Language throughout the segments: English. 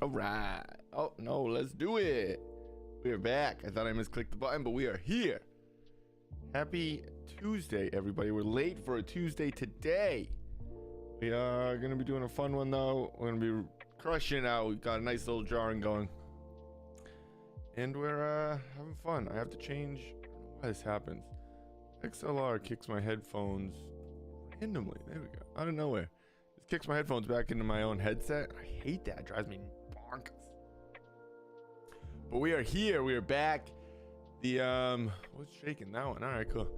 All right. Oh, no, let's do it. We are back. I thought I misclicked the button, but we are here. Happy Tuesday, everybody. We're late for a Tuesday today. We are going to be doing a fun one, though. We're going to be crushing out. We've got a nice little jarring going. And we're having fun. I have to change. I don't know why this happens. XLR kicks my headphones randomly. There we go. Out of nowhere. Just kicks my headphones back into my own headset. I hate that. It drives me bonkers. But we are here. We are back. The what's shaking that one? All right, cool.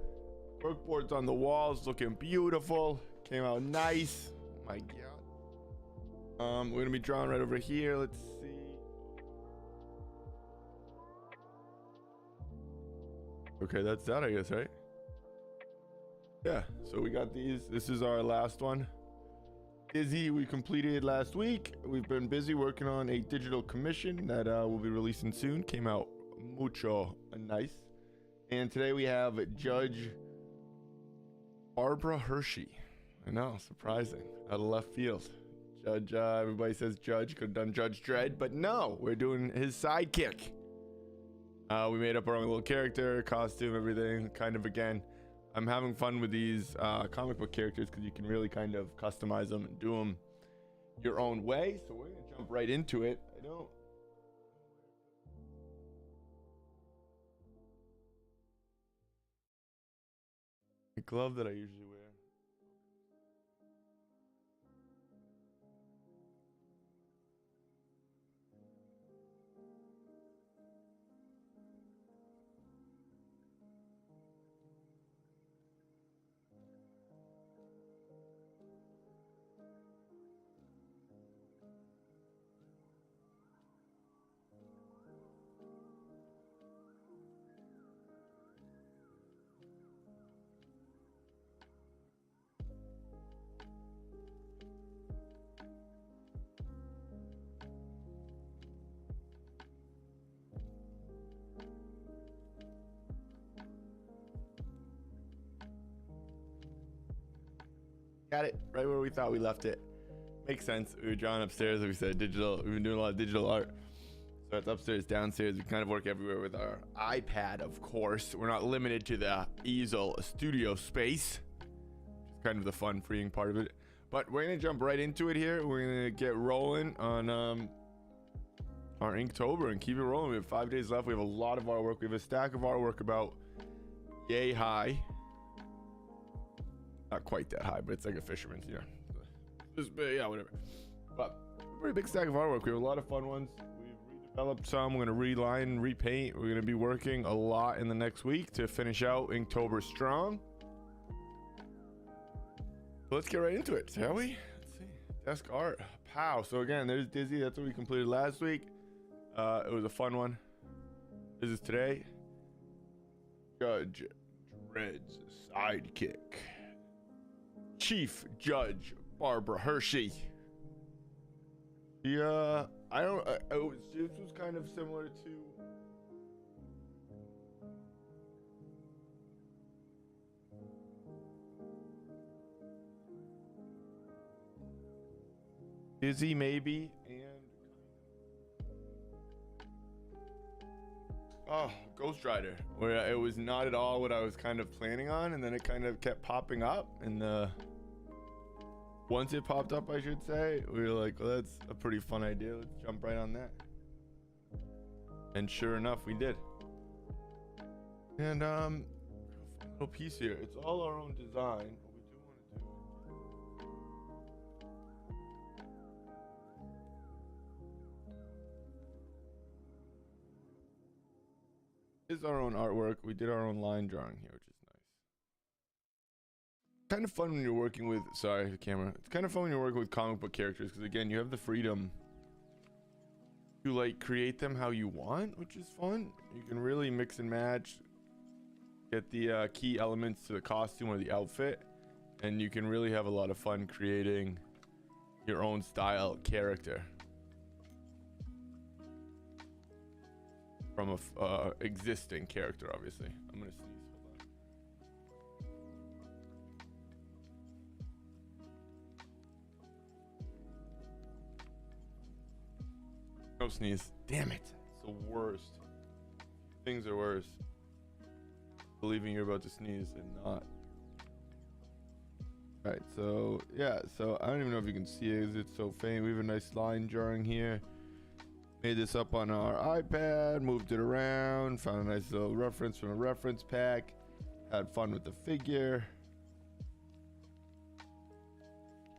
Corkboard's on the walls, looking beautiful. Came out nice. Oh my god. We're gonna be drawing right over here. Let's see. Okay, that's that, I guess, right? Yeah. So we got these. This is our last one. Izzy, we completed last week. We've been busy working on a digital commission that we'll be releasing soon. Came out mucho nice. And today we have Judge Barbara Hershey. I know, surprising. Out of left field. Judge, everybody says Judge, could have done Judge Dredd, but no, we're doing his sidekick. We made up our own little character, costume, everything. Kind of, again, I'm having fun with these comic book characters because you can really kind of customize them and do them your own way. So we're going to jump right into it. The glove that I usually wear. Got it right where we thought we left it. Makes sense. We were drawing upstairs, like we said, digital. We've been doing a lot of digital art. So it's upstairs, downstairs. We kind of work everywhere with our iPad, of course. We're not limited to the easel studio space, which is kind of the fun, freeing part of it. But we're going to jump right into it here. We're going to get rolling on our Inktober and keep it rolling. We have 5 days left. We have a lot of artwork. We have a stack of artwork about yay high. Not quite that high, but it's like a fisherman's, yeah, whatever. But a pretty big stack of artwork. We have a lot of fun ones. We've redeveloped some. We're going to reline, repaint. We're going to be working a lot in the next week to finish out Inktober strong. So let's get right into it, shall we? Let's see. Desk art. Pow. So again, there's Dizzy. That's what we completed last week. It was a fun one. This is today. Judge Dredd's sidekick. Chief Judge Barbara Hershey. Yeah, this was kind of similar to Izzy, maybe, and Ghost Rider, where it was not at all what I was kind of planning on, and then it kind of kept popping up, and once it popped up, I should say, we were like, well, that's a pretty fun idea. Let's jump right on that. And sure enough, we did. And little piece here. It's all our own design. Is our own artwork. We did our own line drawing here, which is nice. Kind of fun when you're working with, sorry, the camera. It's kind of fun when you're working with comic book characters because, again, you have the freedom to like create them how you want, which is fun. You can really mix and match, get the key elements to the costume or the outfit, and you can really have a lot of fun creating your own style character from a existing character, obviously. I'm gonna sneeze. Hold on. No sneeze. Damn it. It's the worst. Things are worse. Believing you're about to sneeze and not. Alright, so yeah, so I don't even know if you can see it. It's so faint. We have a nice line drawing here. Made this up on our iPad, moved it around, found a nice little reference from a reference pack. Had fun with the figure.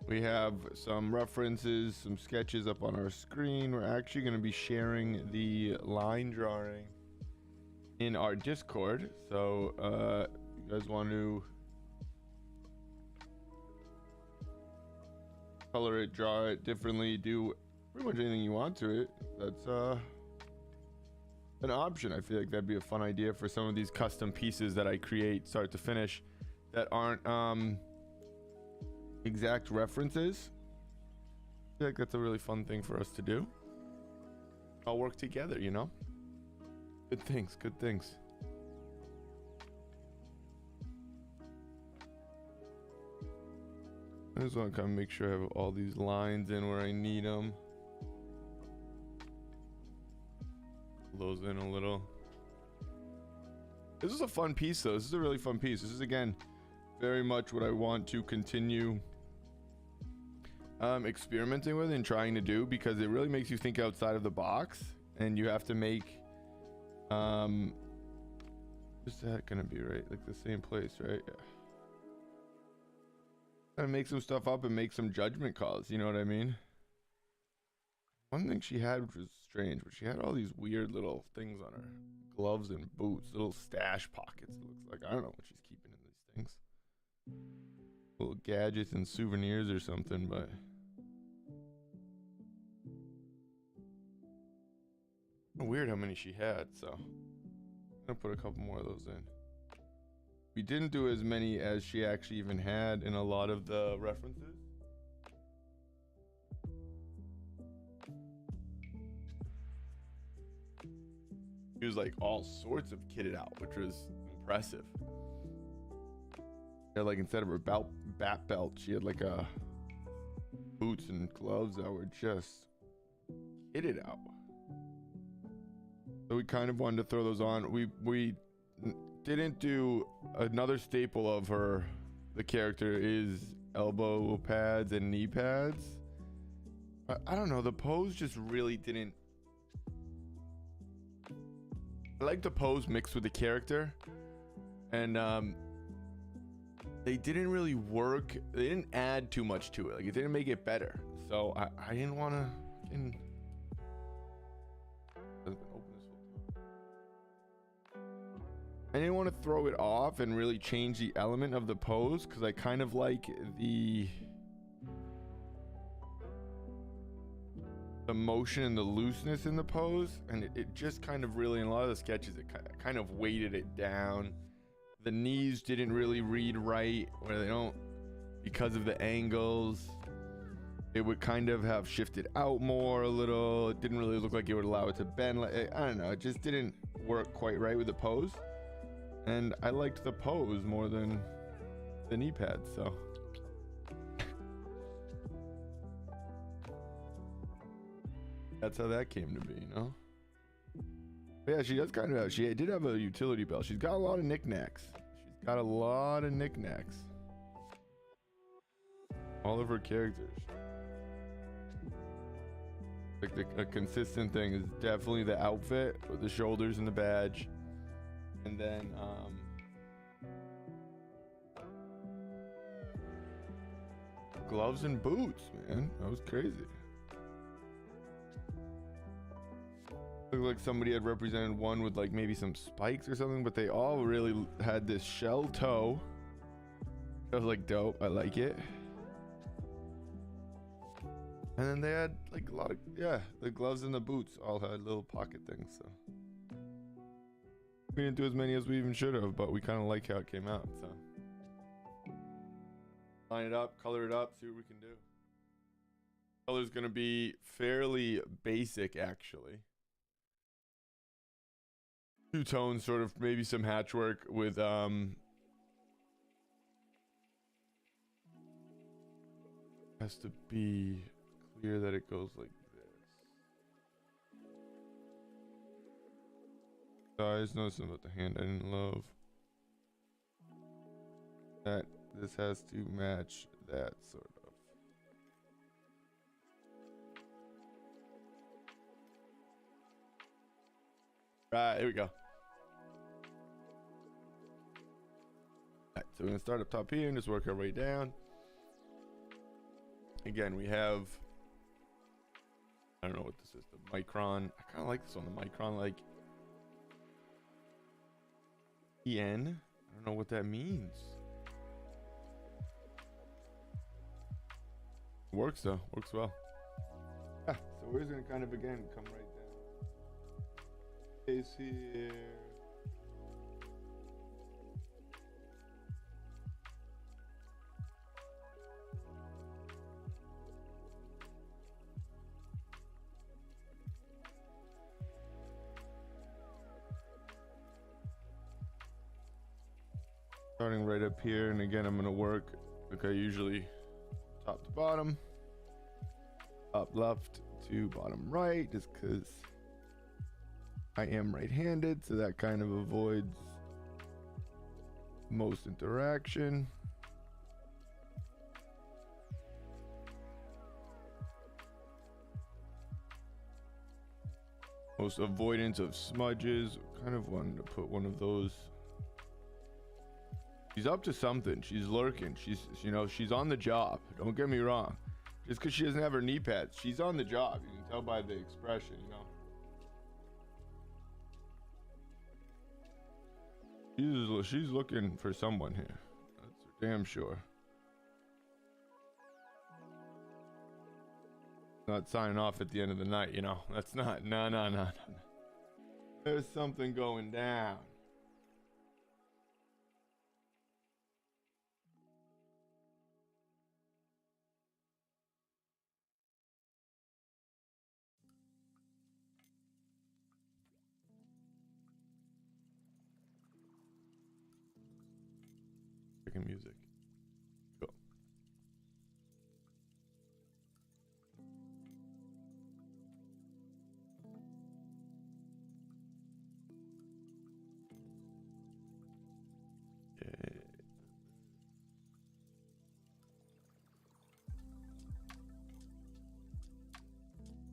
We have some references, some sketches up on our screen. We're actually going to be sharing the line drawing in our Discord. So, you guys want to color it, draw it differently, do pretty much anything you want to it, that's an option. I feel like that'd be a fun idea for some of these custom pieces that I create start to finish that aren't exact references. I feel like that's a really fun thing for us to do. All work together, you know. Good things, good things. I just want to kind of make sure I have all these lines in where I need them. Pull those in a little. This is a fun piece though. This is a really fun piece. This is again very much what I want to continue experimenting with and trying to do, because it really makes you think outside of the box, and you have to make is that gonna be right, like the same place, right? Yeah. Gotta make some stuff up and make some judgment calls, you know what I mean? One thing she had, which was strange, but she had all these weird little things on her gloves and boots, little stash pockets. It looks like, I don't know what she's keeping in these things, little gadgets and souvenirs or something. But weird how many she had, so I'm gonna put a couple more of those in. We didn't do as many as she actually even had in a lot of the references. She was like all sorts of kitted out, which was impressive. Yeah, like instead of her bat belt, she had like a boots and gloves that were just kitted out. So we kind of wanted to throw those on. We didn't do another staple of her. The character is elbow pads and knee pads. I don't know. The pose just really didn't. I like the pose mixed with the character, and they didn't really work. They didn't add too much to it. Like, it didn't make it better. So I didn't want to. I didn't want to throw it off and really change the element of the pose, because I kind of like the motion and the looseness in the pose, and it just kind of really, in a lot of the sketches, it kind of weighted it down. The knees didn't really read right, where they don't, because of the angles. It would kind of have shifted out more a little. It didn't really look like it would allow it to bend. I don't know. It just didn't work quite right with the pose. And I liked the pose more than the knee pads, so. That's how that came to be, you know? But yeah, she does kind of, she did have a utility belt. She's got a lot of knickknacks. She's got a lot of knickknacks. All of her characters. Like a consistent thing is definitely the outfit with the shoulders and the badge. And then gloves and boots, man. That was crazy. Looked like somebody had represented one with like maybe some spikes or something, but they all really had this shell toe. I was like, dope, I like it. And then they had like a lot of, yeah, the gloves and the boots all had little pocket things, so. We didn't do as many as we even should have, but we kind of like how it came out, so. Line it up, color it up, see what we can do. Color's gonna be fairly basic, actually. Two tones, sort of, maybe some hatchwork with has to be clear that it goes like this. Size, know something about the hand I didn't love. That this has to match that sort of. Right, here we go. All right, so we're gonna start up top here and just work our way down. Again, we have, I don't know what this is, the micron. I kind of like this one, the micron, like EN. I don't know what that means. Works though, works well. Yeah, so we're just gonna kind of again come right down. Case here. Starting right up here, and again, I'm gonna work like I usually, top to bottom, top left to bottom right, just because I am right-handed, so that kind of avoids most interaction. Most avoidance of smudges. Kind of wanted to put one of those. She's up to something. She's lurking. She's, you know, she's on the job. Don't get me wrong. Just because she doesn't have her knee pads, she's on the job. You can tell by the expression, you know. She's looking for someone here. That's for damn sure. Not signing off at the end of the night, you know. That's not. No. There's something going down. Music. Cool. Yeah.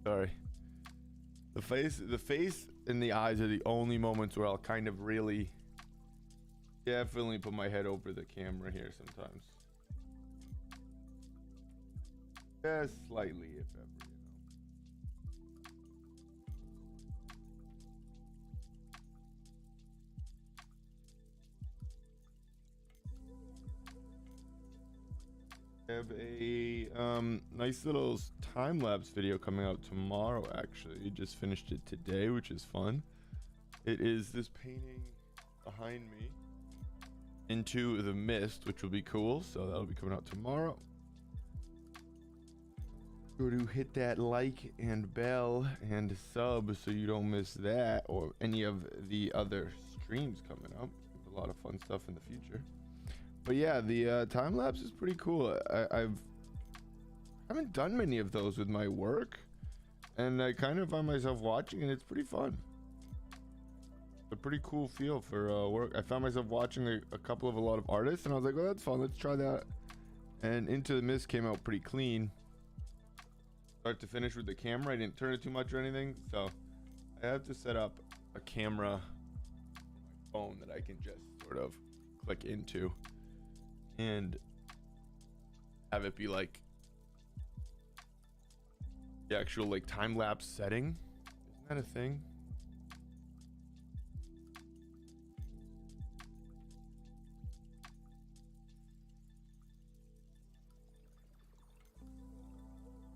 Sorry. The face and the eyes are the only moments where I'll kind of really definitely put my head over the camera here sometimes. Just slightly, if ever, you know. Have a nice little time-lapse video coming out tomorrow, actually. Just finished it today, which is fun. It is this painting behind me, Into the Mist, which will be cool, so that'll be coming out tomorrow. Go to hit that like and bell and sub so you don't miss that or any of the other streams coming up. A lot of fun stuff in the future. But yeah, the time lapse is pretty cool. I haven't done many of those with my work, and I kind of find myself watching, and it's pretty fun. A pretty cool feel for work. I found myself watching a lot of artists, and I was like, well, that's fun, let's try that. And Into the Mist came out pretty clean, start to finish with the camera. I didn't turn it too much or anything, so I have to set up a camera on my phone that I can just sort of click into and have it be like the actual like time-lapse setting. Isn't that a thing?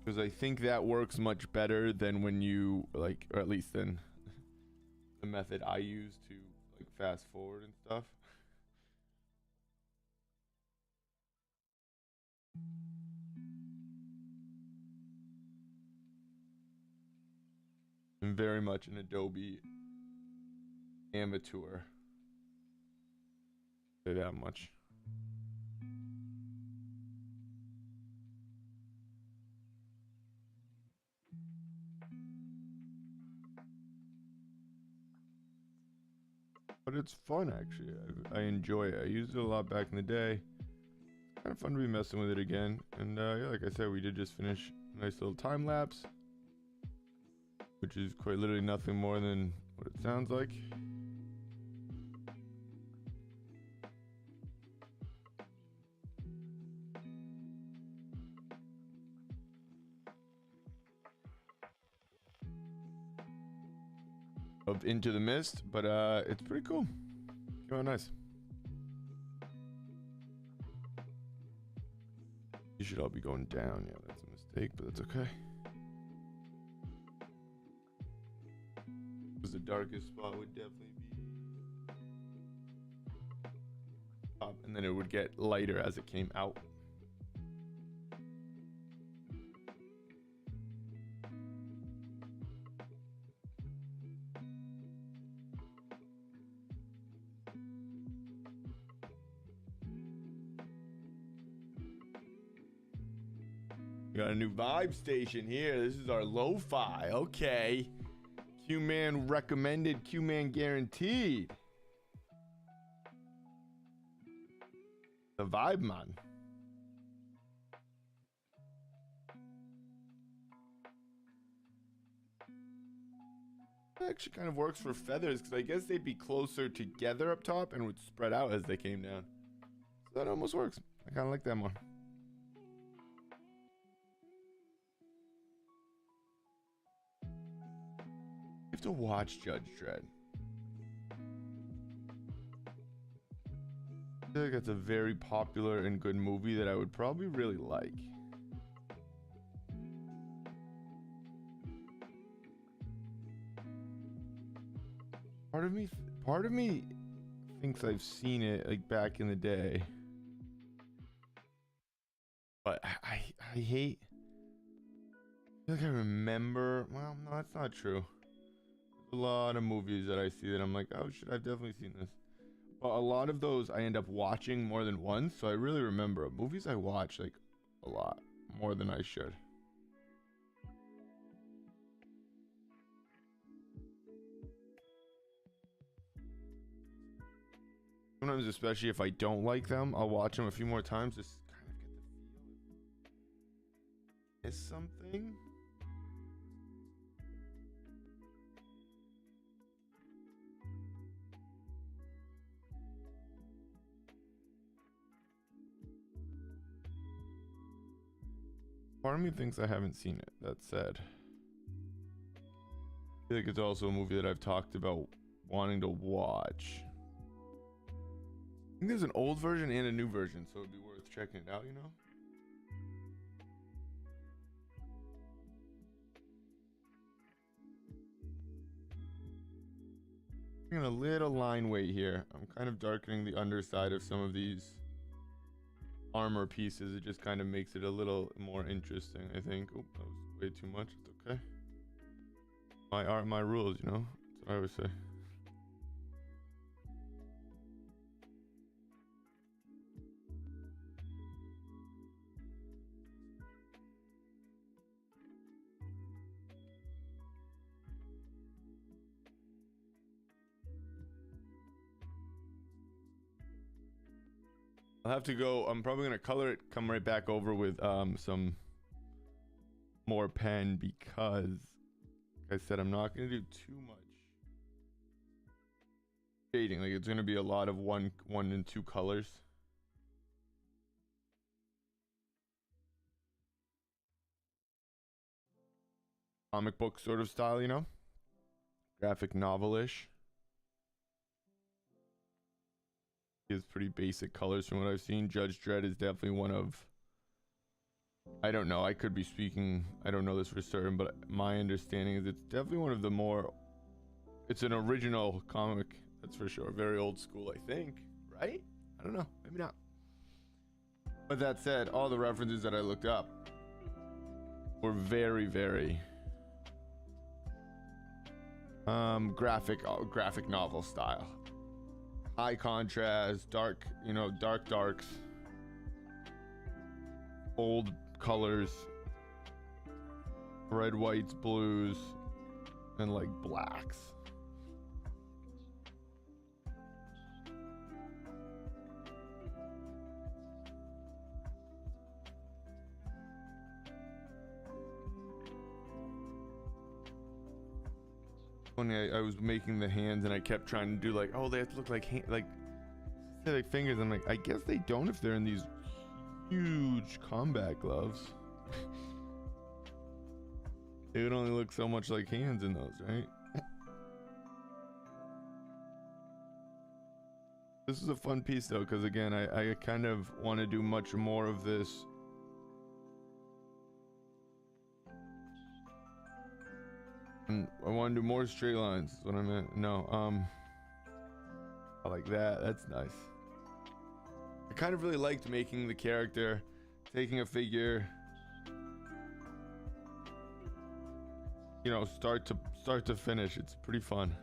Because I think that works much better than when you like, or at least than the method I use to like fast forward and stuff. I'm very much an Adobe amateur. Say that much. but it's fun actually. I enjoy it. I used it a lot back in the day. Kind of fun to be messing with it again. And yeah, like I said, we did just finish a nice little time lapse, which is quite literally nothing more than what it sounds like. Of Into the Mist, but it's pretty cool. Came out nice. You should all be going down. Yeah, that's a mistake, but that's okay. Because the darkest spot would definitely be up, and then it would get lighter as it came out. Got a new vibe station here. This is our lo-fi. Okay. Q-Man recommended, Q-Man guaranteed. The vibe man. It actually kind of works for feathers because I guess they'd be closer together up top and would spread out as they came down. So that almost works. I kind of like that more. To watch Judge Dredd. I feel like it's a very popular and good movie that I would probably really like. Part of me thinks I've seen it like back in the day, but I hate. I feel like I remember. Well, no, that's not true. A lot of movies that I see that I'm like, oh shit, I've definitely seen this. But a lot of those I end up watching more than once, so I really remember movies I watch like a lot more than I should. Sometimes, especially if I don't like them, I'll watch them a few more times just kind of get the feel. Is something. Part of me thinks I haven't seen it. That said, I feel like it's also a movie that I've talked about wanting to watch. I think there's an old version and a new version, so it'd be worth checking it out, you know? I'm a little line weight here. I'm kind of darkening the underside of some of these armor pieces. It just kind of makes it a little more interesting, I think. Oh, that was way too much. It's okay. My art, my rules, you know? That's what I always say. I'll have to go. I'm probably gonna color it, come right back over with some more pen because, like I said, I'm not gonna do too much shading. Like it's gonna be a lot of one and two colors. Comic book sort of style, you know, graphic novel-ish. Is pretty basic colors from what I've seen. Judge Dredd is definitely one of, I don't know, I could be speaking, I don't know this for certain, but my understanding is it's definitely one of the more, it's an original comic, that's for sure. Very old school, I think, right? I don't know, maybe not. But that said, all the references that I looked up were very, very graphic novel style. High contrast, dark, you know, darks, old colors, red, whites, blues, and like blacks. Funny, I was making the hands and I kept trying to do like, oh, they have to look like like fingers. I'm like, I guess they don't if they're in these huge combat gloves. It would only look so much like hands in those, right? This is a fun piece though, because again, I kind of want to do much more of this. And I want to do more straight lines, is what I meant. No, I like that. That's nice. I kind of really liked making the character, taking a figure, you know, start to finish. It's pretty fun.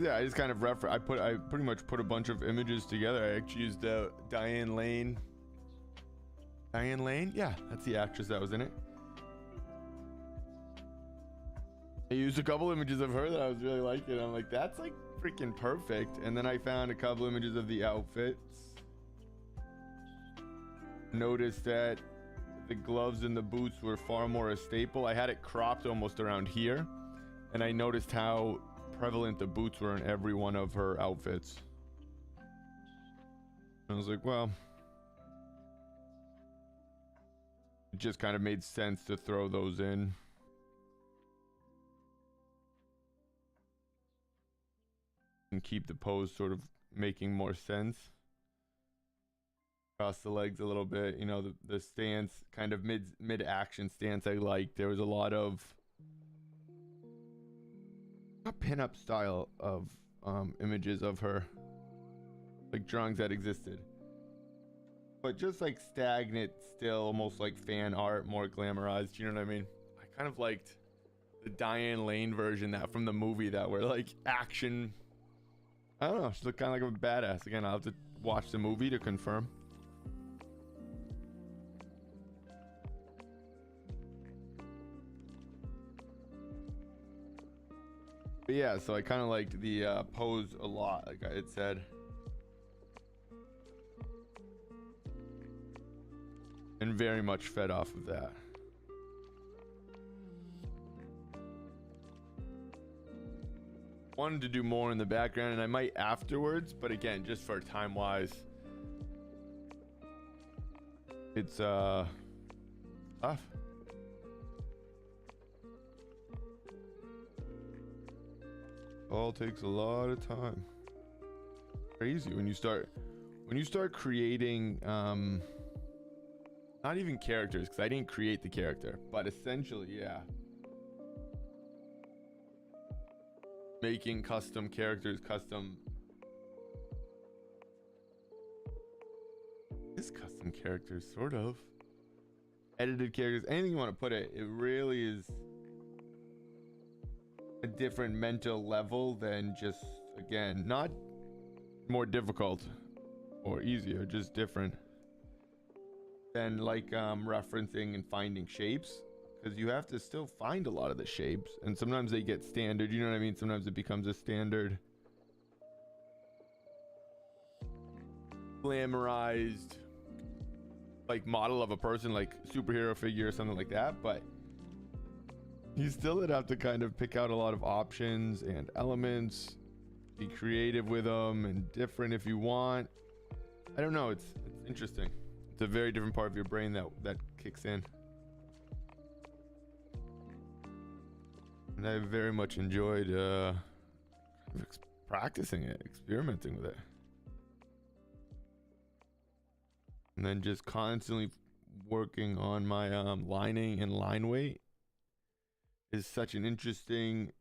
Yeah, I just kind of I pretty much put a bunch of images together. I actually used Diane Lane. Diane Lane? Yeah, that's the actress that was in it. I used a couple images of her that I was really liking. I'm like, that's like freaking perfect. And then I found a couple images of the outfits. Noticed that the gloves and the boots were far more a staple. I had it cropped almost around here. And I noticed how prevalent the boots were in every one of her outfits. I was like, well, it just kind of made sense to throw those in. And keep the pose sort of making more sense. Cross the legs a little bit, you know, the stance, kind of mid action stance I liked. There was a lot of pin-up style of images of her, like drawings that existed, but just like stagnant still, almost like fan art, more glamorized, you know what I mean? I kind of liked the Diane Lane version that from the movie that were like action. I don't know, she looked kind of like a badass. Again, I'll have to watch the movie to confirm. But yeah, so I kind of liked the pose a lot, like I had said. And very much fed off of that. Wanted to do more in the background, and I might afterwards, but again, just for time wise, it's tough. All takes a lot of time. Crazy when you start creating not even characters, because I didn't create the character, but essentially, yeah, making custom characters, custom characters, sort of edited characters, anything you want to put it. It really is a different mental level than just, again, not more difficult or easier, just different than like referencing and finding shapes, because you have to still find a lot of the shapes, and sometimes they get standard, you know what I mean? Sometimes it becomes a standard glamorized like model of a person, like superhero figure or something like that, but you still would have to kind of pick out a lot of options and elements, be creative with them and different if you want. I don't know, it's interesting. It's a very different part of your brain that kicks in. And I very much enjoyed practicing it, experimenting with it. And then just constantly working on my lining and line weight is such an interesting,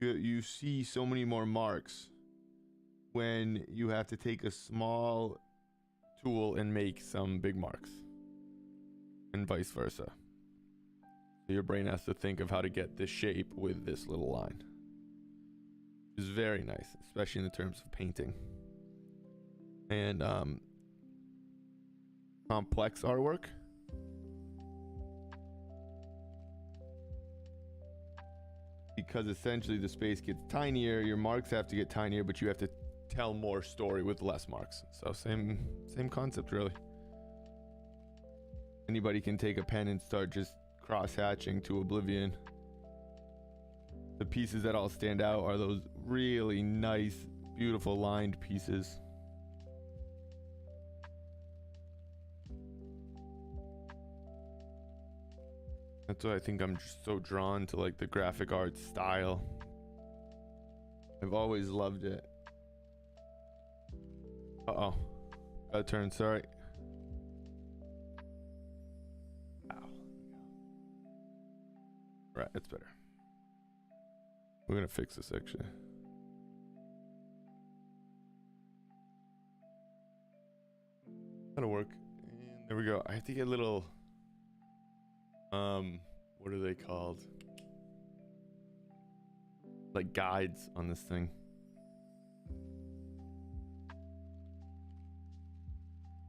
you see so many more marks when you have to take a small tool and make some big marks, and vice versa. So your brain has to think of how to get this shape with this little line. It's very nice, especially in the terms of painting and complex artwork. Because essentially the space gets tinier, your marks have to get tinier, but you have to tell more story with less marks. So same concept really. Anybody can take a pen and start just cross-hatching to oblivion. The pieces that all stand out are those really nice, beautiful lined pieces. That's why I think I'm just so drawn to like the graphic art style. I've always loved it. Uh-oh. Got a turn, sorry. Ow. Right, that's better. We're gonna fix this actually. That'll work. And there we go. I have to get a little what are they called? Like guides on this thing.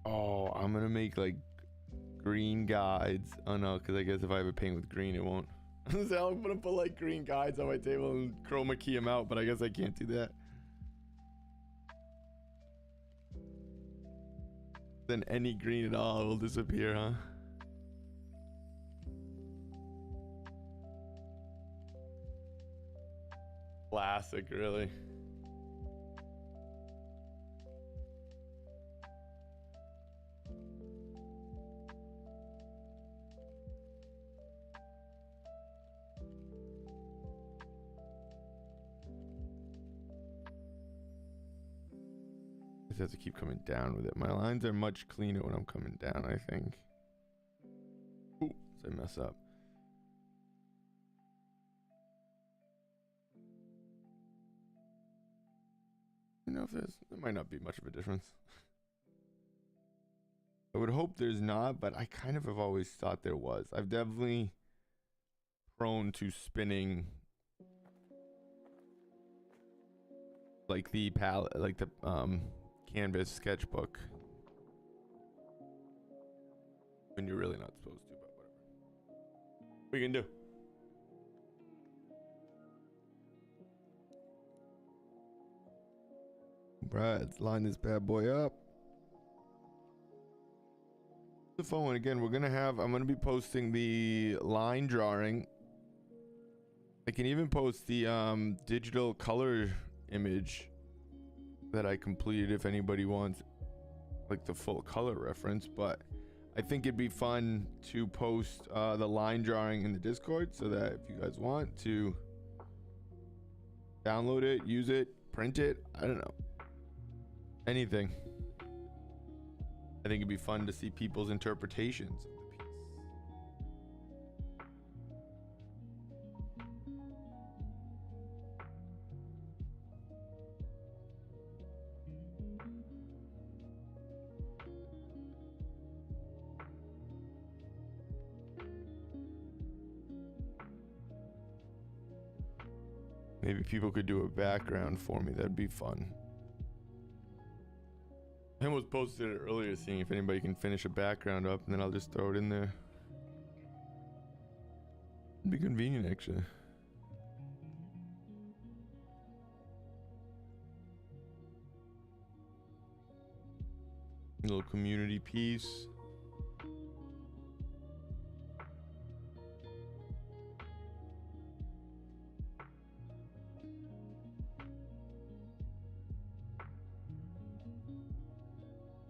Oh, I'm gonna make like green guides. Oh no, because I guess if I have a paint with green, it won't. So I'm gonna put like green guides on my table and chroma key them out, but I guess I can't do that. Then any green at all will disappear, huh? Classic, really. I just have to keep coming down with it. My lines are much cleaner when I'm coming down, I think. Ooh, so I mess up. You know, if there might not be much of a difference. I would hope there's not, but I kind of have always thought there was. I've definitely prone to spinning like the palette, like the canvas sketchbook when you're really not supposed to, but whatever. What are you gonna do? Right, let's line this bad boy up. The phone again, I'm gonna be posting the line drawing. I can even post the digital color image that I completed if anybody wants like the full color reference, but I think it'd be fun to post the line drawing in the Discord so that if you guys want to download it, use it, print it, I don't know, anything. I think it'd be fun to see people's interpretations of the piece. Maybe people could do a background for me. That'd be fun. I almost posted it earlier, seeing if anybody can finish a background up, and then I'll just throw it in there. It'd be convenient, actually. A little community piece.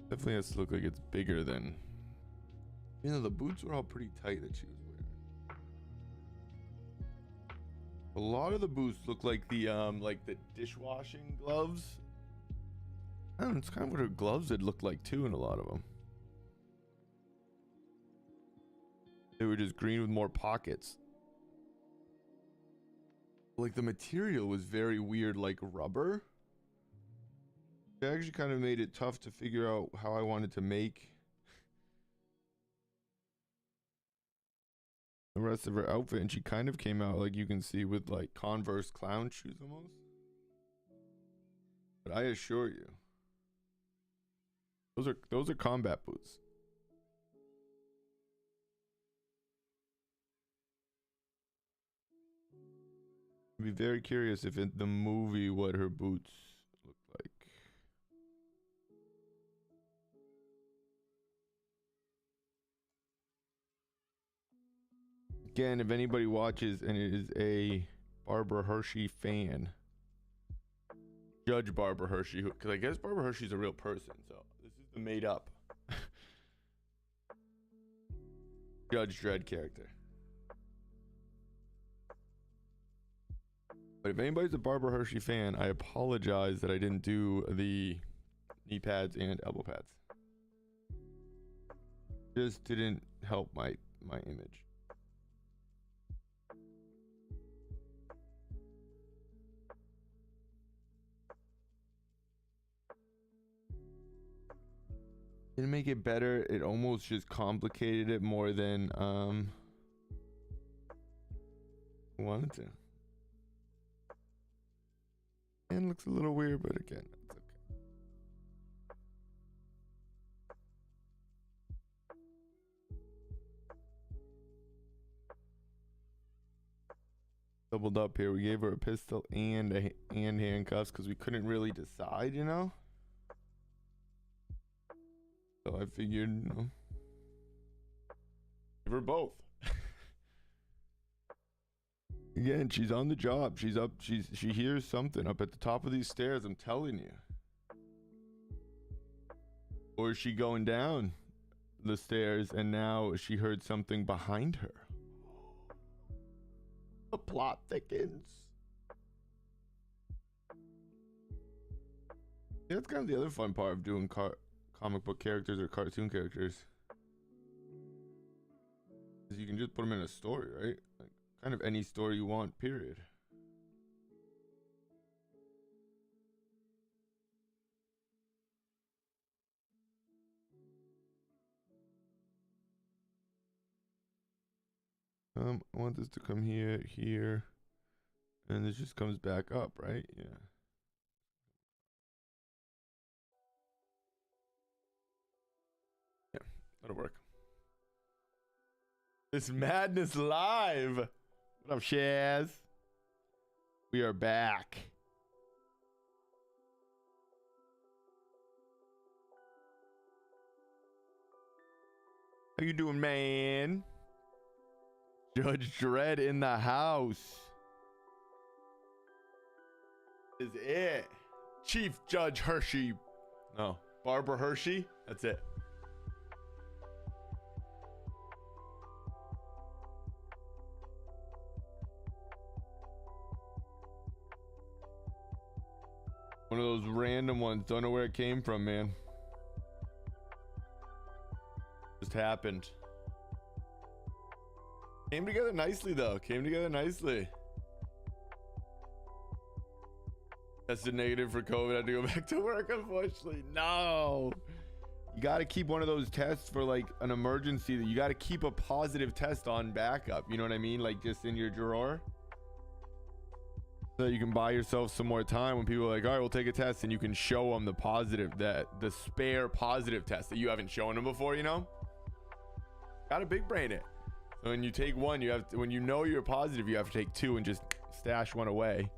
Definitely has to look like it's bigger than. You know, the boots were all pretty tight that she was wearing. A lot of the boots look like the dishwashing gloves. I don't know, it's kind of what her gloves had looked like too in a lot of them. They were just green with more pockets. Like the material was very weird, like rubber. It actually kind of made it tough to figure out how I wanted to make the rest of her outfit, and she kind of came out, like you can see, with like Converse clown shoes almost. But I assure you, those are combat boots. I'd be very curious if in the movie what her boots look like. Again, if anybody watches and is a Barbara Hershey fan, Judge Barbara Hershey, because I guess Barbara Hershey's a real person, so this is the made up Judge Dredd character. But if anybody's a Barbara Hershey fan, I apologize that I didn't do the knee pads and elbow pads. Just didn't help my image. Didn't make it better. It almost just complicated it more than I wanted to. And looks a little weird, but again, it's okay. Doubled up here. We gave her a pistol and handcuffs because we couldn't really decide, you know. So I figured, you know, give her both. Again, she's on the job. She's up. She hears something up at the top of these stairs. I'm telling you. Or is she going down the stairs and now she heard something behind her? The plot thickens. Yeah, that's kind of the other fun part of doing comic book characters or cartoon characters. Is you can just put them in a story, right? Like kind of any story you want, period. I want this to come here, and this just comes back up, right? Yeah. Yeah, that'll work. This madness live. What up, Shaz? We are back. How you doing, man? Judge Dredd in the house. Is it? Chief Judge Hershey. No, Barbara Hershey. That's it. One of those random ones. Don't know where it came from, man. Just happened. Came together nicely, though. Came together nicely. Tested negative for COVID. I had to go back to work, unfortunately. No. You got to keep one of those tests for like an emergency. You got to keep a positive test on backup. You know what I mean? Like just in your drawer. So that you can buy yourself some more time when people are like, all right, we'll take a test, and you can show them the positive, the spare positive test that you haven't shown them before, you know? Got to big brain it. So when you take one, you have to, when you know you're positive, you have to take two and just stash one away.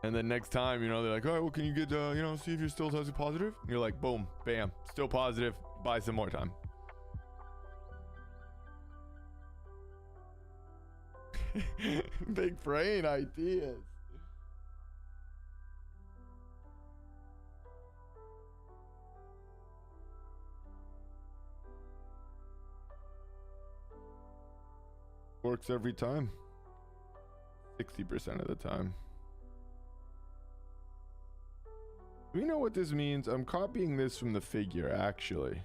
And then next time, you know, they're like, all right, well, can you get, you know, see if you're still tested positive? And you're like, boom, bam, still positive, buy some more time. Big brain ideas. Works every time. 60% of the time. Do we know what this means? I'm copying this from the figure, actually.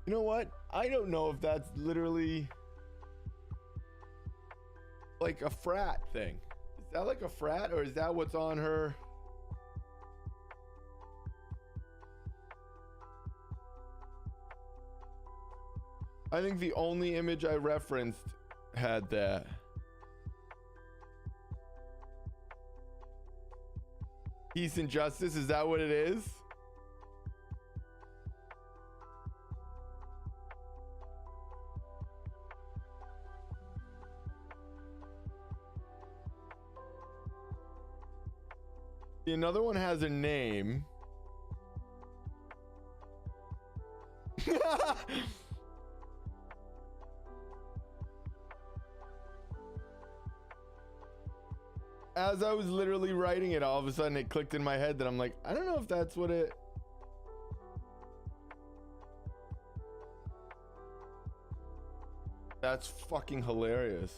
You know what? I don't know if that's literally like a frat thing. Is that like a frat, or is that what's on her? I think the only image I referenced had that. Peace and justice, is that what it is? Another one has a name. As I was literally writing it, all of a sudden it clicked in my head that I'm like, I don't know if that's what it... That's fucking hilarious.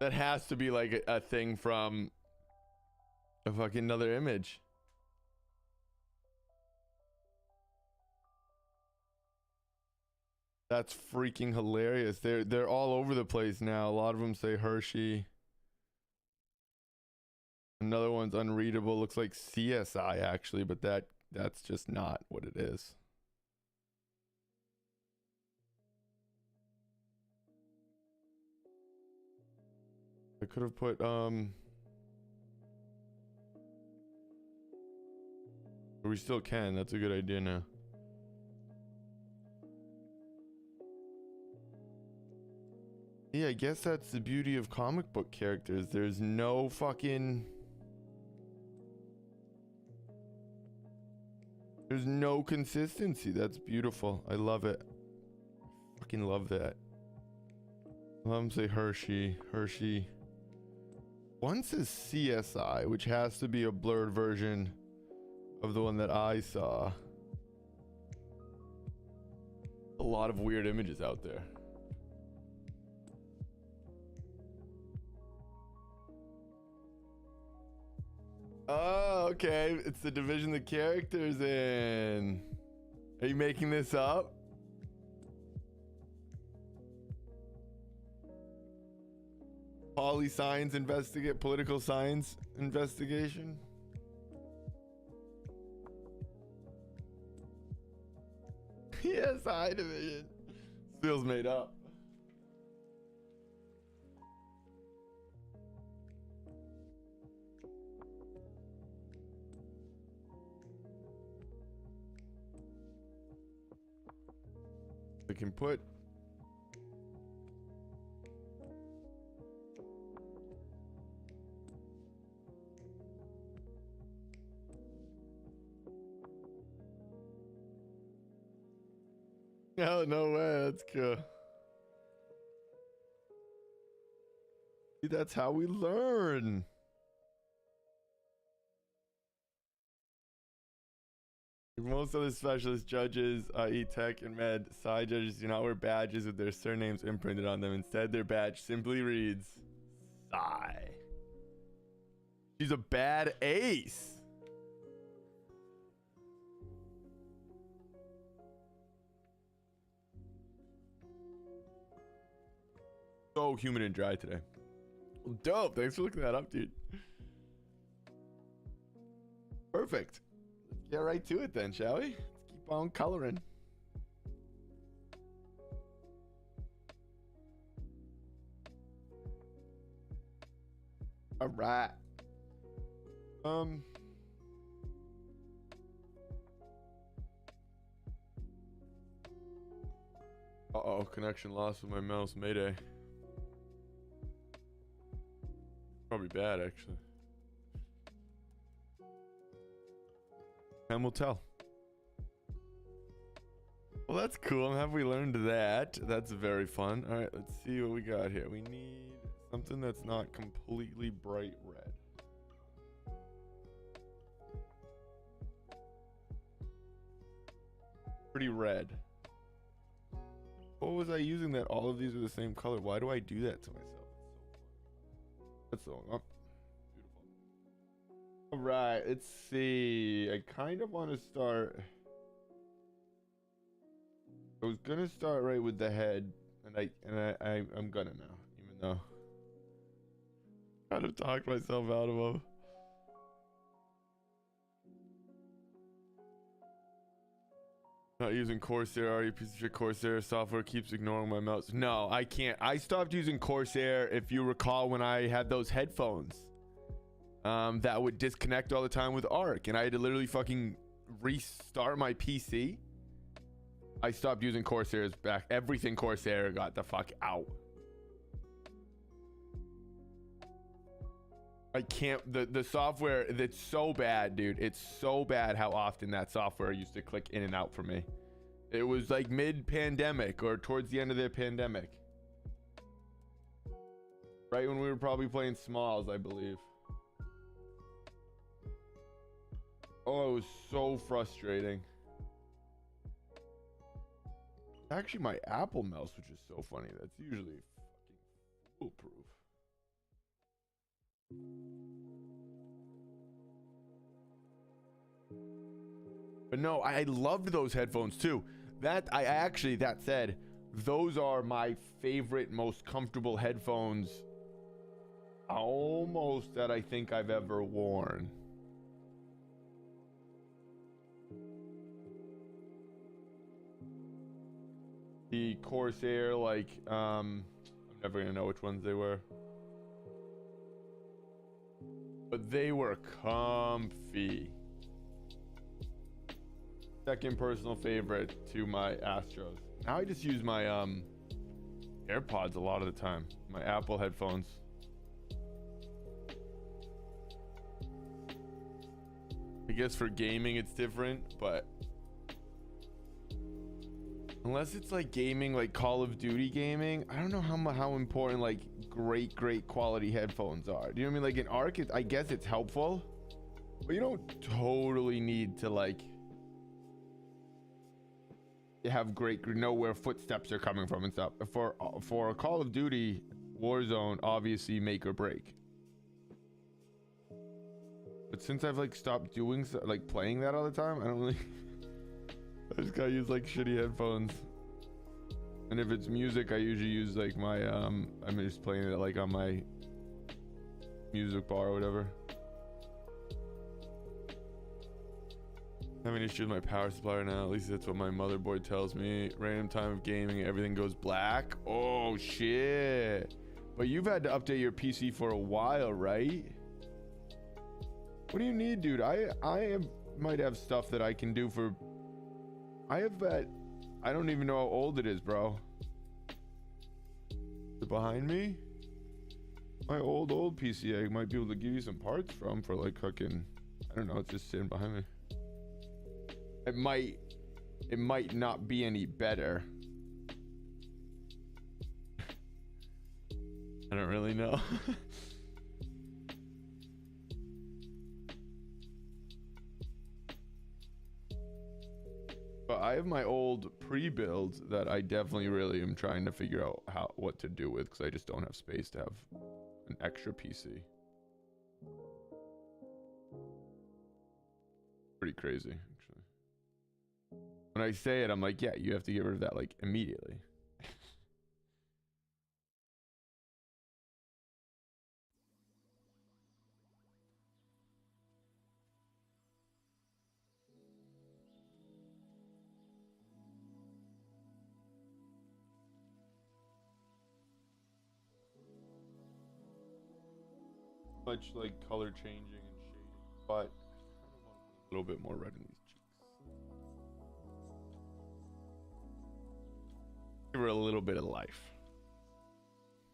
That has to be like a thing from a fucking another image. That's freaking hilarious. They're all over the place now. A lot of them say Hershey. Another one's unreadable. Looks like CSI actually, but that's just not what it is. I could have put we still can. That's a good idea now. Yeah, I guess that's the beauty of comic book characters. There's no fucking... There's no consistency. That's beautiful. I love it. Fucking love that. Let them say Hershey. Hershey. One says CSI, which has to be a blurred version of the one that I saw. A lot of weird images out there. Oh, okay. It's the division the character's in. Are you making this up? Poli-science investigate, political science investigation. Yes, I division. Feels made up. We can put oh, no way, that's cool. See, that's how we learn. Most other specialist judges, i.e. tech and med, side judges do not wear badges with their surnames imprinted on them. Instead, their badge simply reads, Sigh. She's a bad ace. So humid and dry today. Dope. Thanks for looking that up, dude. Perfect. Let's get right to it then, shall we? Let's keep on coloring. All right. Uh-oh, connection lost with my mouse. Mayday. Probably bad, actually. And we'll tell. Well, that's cool. Have we learned that? That's very fun. All right, let's see what we got here. We need something that's not completely bright red. Pretty red. What was I using that all of these are the same color? Why do I do that to myself? That's so up. Beautiful. All right, let's see. I kind of want to start. I was gonna start right with the head, and I'm gonna now, even though I kind of talked myself out of them. Not using Corsair. Are you piece of shit? Corsair software keeps ignoring my mouse. No, I can't. I stopped using Corsair, if you recall, when I had those headphones that would disconnect all the time with Arc, and I had to literally fucking restart my PC. I stopped using Corsair's back. Everything Corsair got the fuck out. I can't. The software, it's so bad, dude. It's so bad how often that software used to click in and out for me. It was like mid-pandemic or towards the end of their pandemic. Right when we were probably playing Smalls, I believe. Oh, it was so frustrating. Actually, my Apple mouse, which is so funny. That's usually fucking foolproof. But no, I loved those headphones too. That said, those are my favorite, most comfortable headphones almost that I think I've ever worn. The Corsair, like, I'm never gonna know which ones they were. But they were comfy. Second personal favorite to my Astros. Now I just use my AirPods a lot of the time. My Apple headphones. I guess for gaming it's different, but unless it's like gaming, like Call of Duty gaming, I don't know how important like great quality headphones are. Do you know what I mean? Like in Arc, I guess it's helpful, but you don't totally need to like have know where footsteps are coming from and stuff. For a Call of Duty Warzone, obviously make or break. But since I've like stopped doing like playing that all the time, I don't really I just gotta use like shitty headphones. And if it's music, I usually use like my I'm just playing it like on my music bar or whatever. Having issues with my power supply right now. At least that's what my motherboard tells me. Random time of gaming, everything goes black. Oh shit. But you've had to update your PC for a while, right? What do you need, dude? Might have stuff that I can do for. I have that. I don't even know how old it is, bro. Is it behind me? My old PC, I might be able to give you some parts from for like fucking. I don't know. It's just sitting behind me. It might not be any better. I don't really know. But I have my old pre-builds that I definitely really am trying to figure out what to do with, because I just don't have space to have an extra PC. Pretty crazy, actually. When I say it, I'm like, yeah, you have to get rid of that like immediately. Much like color changing and shading, but I kind of want to put a little bit more red in these cheeks. Give her a little bit of life.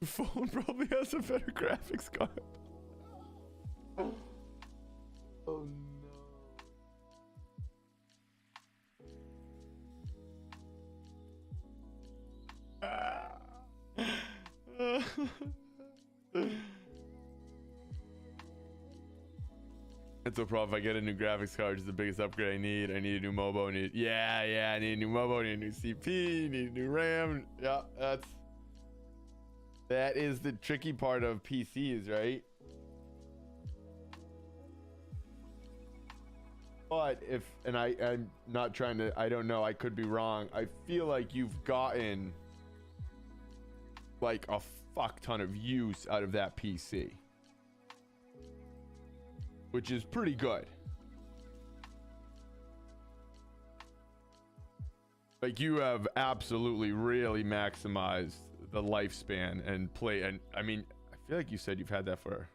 Your phone probably has a better graphics card. Oh no. It's a problem. If I get a new graphics card, it's the biggest upgrade I need. I need a new MOBO. I need a new MOBO. I need a new CP. I need a new RAM. Yeah, that is the tricky part of PCs, right? But I'm not trying to. I don't know. I could be wrong. I feel like you've gotten like a fuck ton of use out of that PC, which is pretty good. Like you have absolutely really maximized the lifespan and play. And I mean, I feel like you said you've had that for,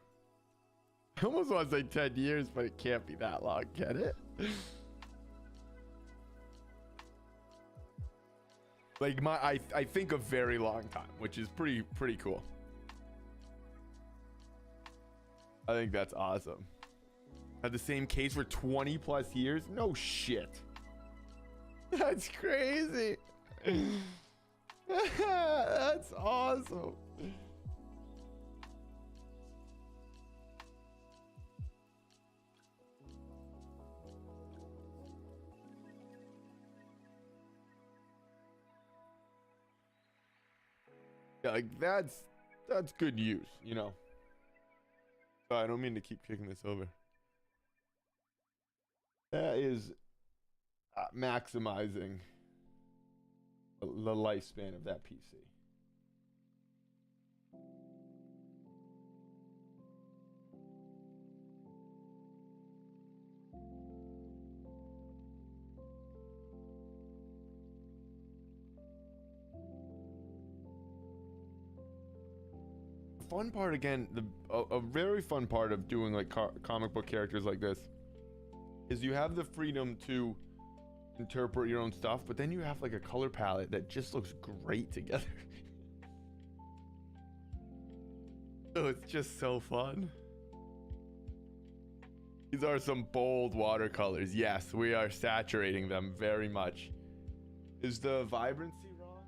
I almost want to say 10 years, but it can't be that long, can it? Like I think a very long time, which is pretty cool. I think that's awesome. Had the same case for 20 plus years? No shit. That's crazy. That's awesome. Yeah, like that's good use, you know. Oh, I don't mean to keep kicking this over. That is maximizing the lifespan of that PC. Fun part again, a very fun part of doing like comic book characters like this is you have the freedom to interpret your own stuff, but then you have like a color palette that just looks great together. So it's just so fun. These are some bold watercolors. Yes, we are saturating them very much. Is the vibrancy wrong?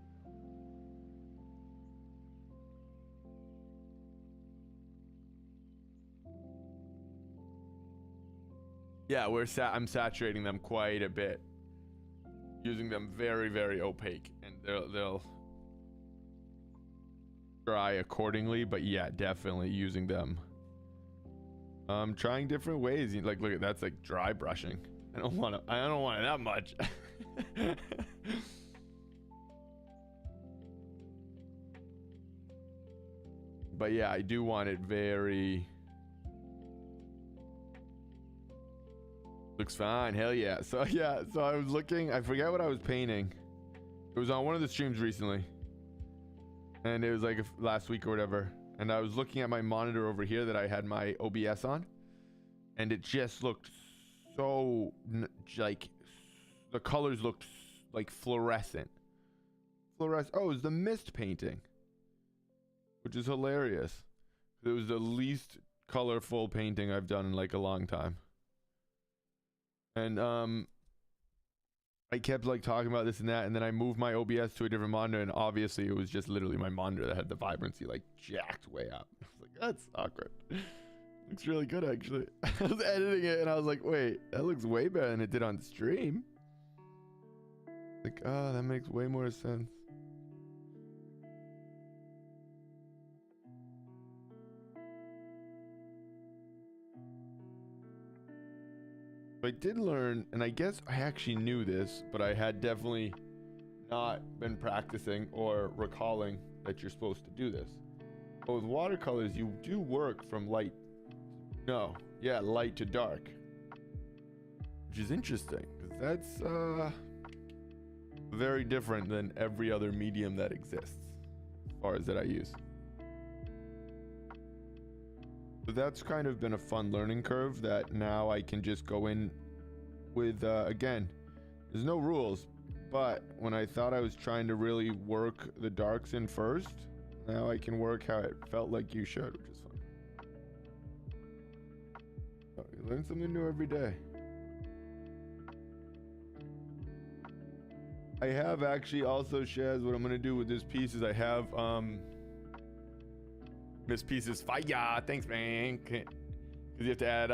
Yeah, I'm saturating them quite a bit, using them very, very opaque, and they'll dry accordingly. But yeah, definitely using them. Trying different ways. Like, look at that's like dry brushing. I don't want it that much. But yeah, I do want it very. Looks fine, hell yeah. So yeah, so I was looking, I forget what I was painting. It was on one of the streams recently, and it was like last week or whatever, and I was looking at my monitor over here that I had my OBS on, and it just looked so like the colors looked like fluorescent. Oh, it was the mist painting, which is hilarious. It was the least colorful painting I've done in like a long time. And I kept like talking about this and that, and then I moved my OBS to a different monitor, and obviously it was just literally my monitor that had the vibrancy like jacked way up. I was like, that's awkward. Looks really good actually. I was editing it and I was like, wait, that looks way better than it did on stream. Like, oh, that makes way more sense. I did learn, and I guess I actually knew this, but I had definitely not been practicing or recalling that you're supposed to do this. But with watercolors, you do work from light to dark, which is interesting because that's very different than every other medium that exists as far as that I use. So that's kind of been a fun learning curve that now I can just go in with, again, there's no rules, but when I thought I was trying to really work the darks in first, now I can work how it felt like you should, which is fun. Oh, you learn something new every day. I have actually also, Shaz, what I'm going to do with this piece is I have, Miss Pieces fire. Thanks, man. Because you have to add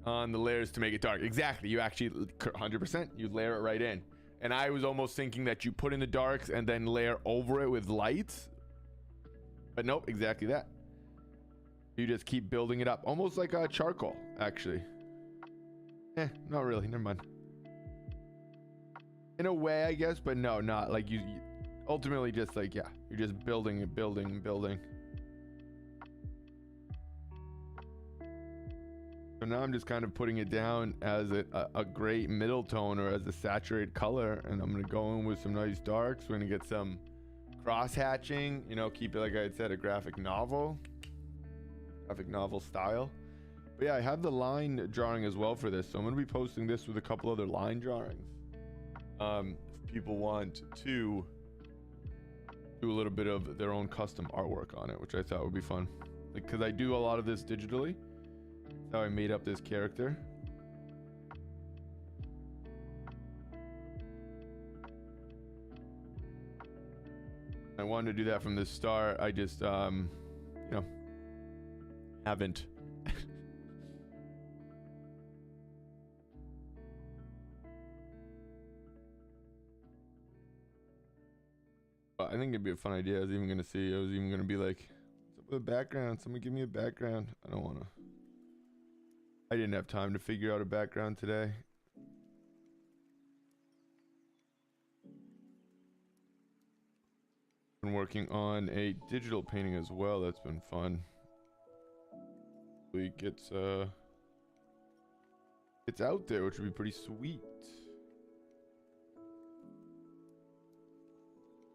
on the layers to make it dark. Exactly. You actually 100%. You layer it right in. And I was almost thinking that you put in the darks and then layer over it with lights. But nope, exactly that. You just keep building it up, almost like a charcoal, actually. Not really. Never mind. In a way, I guess, but no, not like you ultimately just like, yeah, you're just building and building and building. So now I'm just kind of putting it down as a great middle tone or as a saturated color, and I'm going to go in with some nice darks. We're going to get some cross hatching, you know, keep it, like I had said, a graphic novel style. But yeah, I have the line drawing as well for this, so I'm going to be posting this with a couple other line drawings. If people want to do a little bit of their own custom artwork on it, which I thought would be fun, because I do a lot of this digitally. That's how I made up this character. I wanted to do that from the start. I just, you know, haven't. I think it'd be a fun idea. I was even gonna be like, what's up with a background? Someone give me a background. I don't wanna. I didn't have time to figure out a background today. Been working on a digital painting as well. That's been fun. It gets out there, which would be pretty sweet.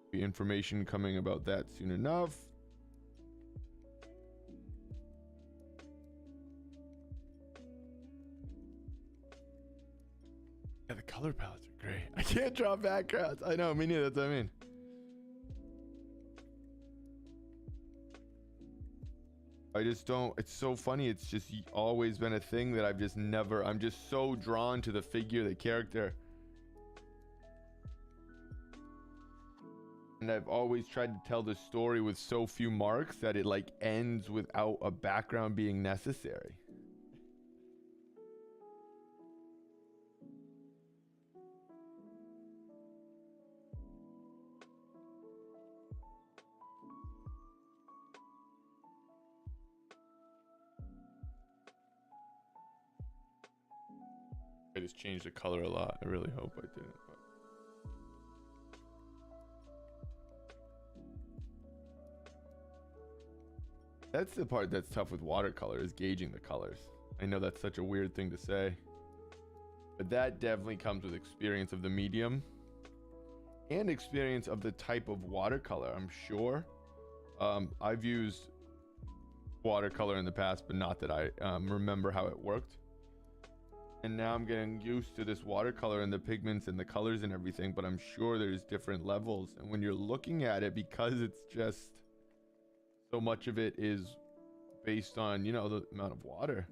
Be information coming about that soon enough. Yeah, the color palettes are great. I can't draw backgrounds. I know, me neither. That's what I mean. I just don't. It's so funny. It's just always been a thing that I've just never. I'm just so drawn to the figure, the character. And I've always tried to tell the story with so few marks that it like ends without a background being necessary. I just changed the color a lot. I really hope I didn't. But. That's the part that's tough with watercolor, is gauging the colors. I know that's such a weird thing to say, but that definitely comes with experience of the medium and experience of the type of watercolor. I'm sure I've used watercolor in the past, but not that I remember how it worked. And now I'm getting used to this watercolor and the pigments and the colors and everything, but I'm sure there's different levels. And when you're looking at it, because it's just so much of it is based on, you know, the amount of water.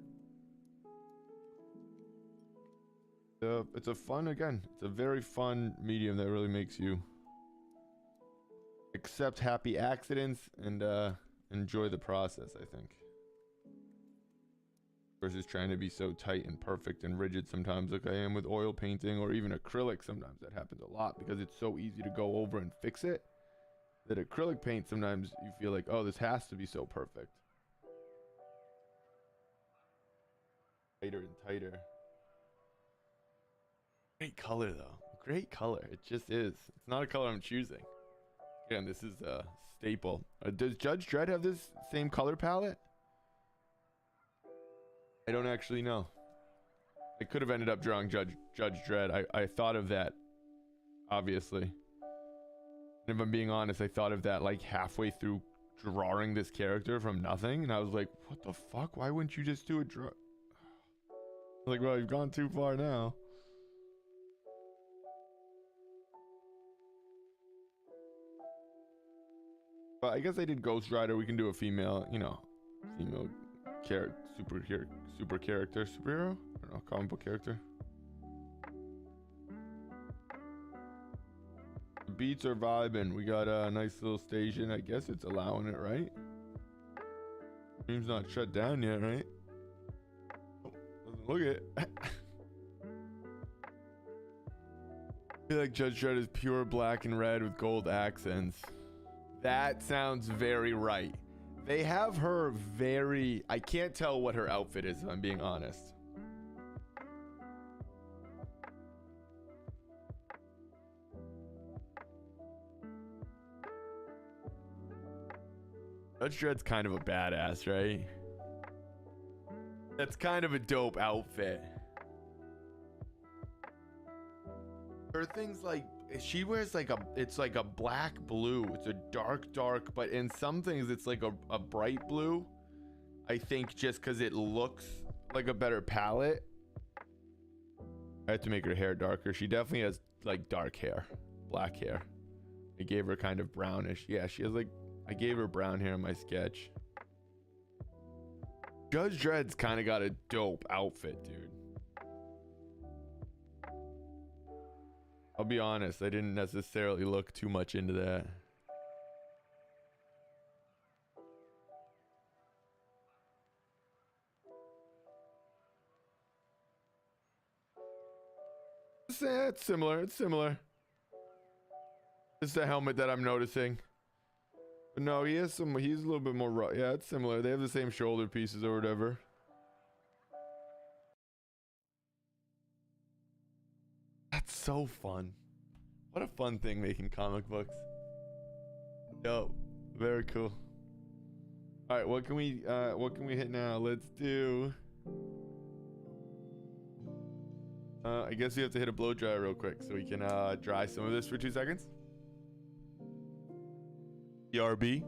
It's a fun, again, it's a very fun medium that really makes you accept happy accidents and enjoy the process, I think. Versus trying to be so tight and perfect and rigid sometimes, like I am with oil painting or even acrylic. Sometimes that happens a lot because it's so easy to go over and fix it, that acrylic paint sometimes you feel like, oh, this has to be so perfect. Tighter and tighter. Great color though. Great color. It just is. It's not a color I'm choosing. Again, this is a staple. Does Judge Dredd have this same color palette? I don't actually know. I could have ended up drawing Judge Dredd. I thought of that, obviously. And if I'm being honest, I thought of that like halfway through drawing this character from nothing. And I was like, what the fuck? Why wouldn't you just do a draw? Like, well, you've gone too far now. But I guess I did Ghost Rider. We can do a female, you know, female character, super character, superhero? I don't know, comic book character. The beats are vibing. We got a nice little station. I guess it's allowing it, right? Stream's not shut down yet, right? Oh, doesn't look it. I feel like Judge Dredd is pure black and red with gold accents. That sounds very right. They have her very... I can't tell what her outfit is, if I'm being honest. Judge Dredd's kind of a badass, right? That's kind of a dope outfit. Her thing's like... She wears like a... It's like a black blue. It's a dark, but in some things it's like a bright blue. I think just because it looks like a better palette. I had to make her hair darker. She definitely has like dark hair. Black hair. I gave her kind of brownish. Yeah, she has like... I gave her brown hair in my sketch. Judge Dredd's kind of got a dope outfit, dude. I'll be honest, I didn't necessarily look too much into that. It's similar. It's similar. It's the helmet that I'm noticing. But no, he has some. He's a little bit more raw. Yeah, it's similar. They have the same shoulder pieces or whatever. That's so fun. What a fun thing making comic books. Yo, very cool. All right, what can we hit now? Let's do. I guess we have to hit a blow dryer real quick so we can dry some of this for 2 seconds. BRB.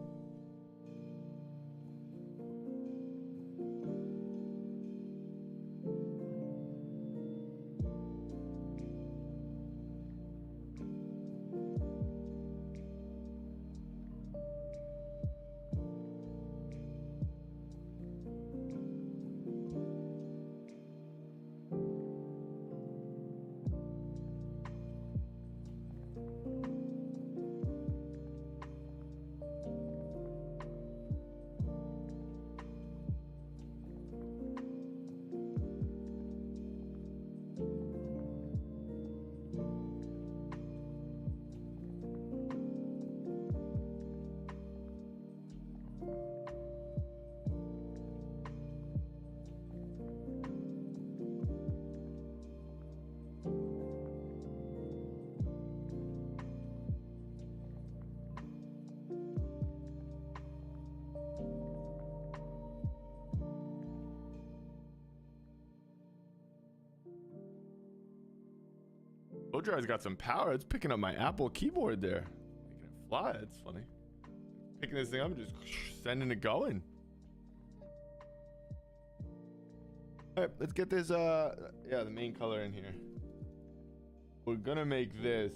Blow dryer's got some power. It's picking up my Apple keyboard there. Making it fly. That's funny. Picking this thing up and just sending it going. All right, let's get this yeah, the main color in here. We're gonna make this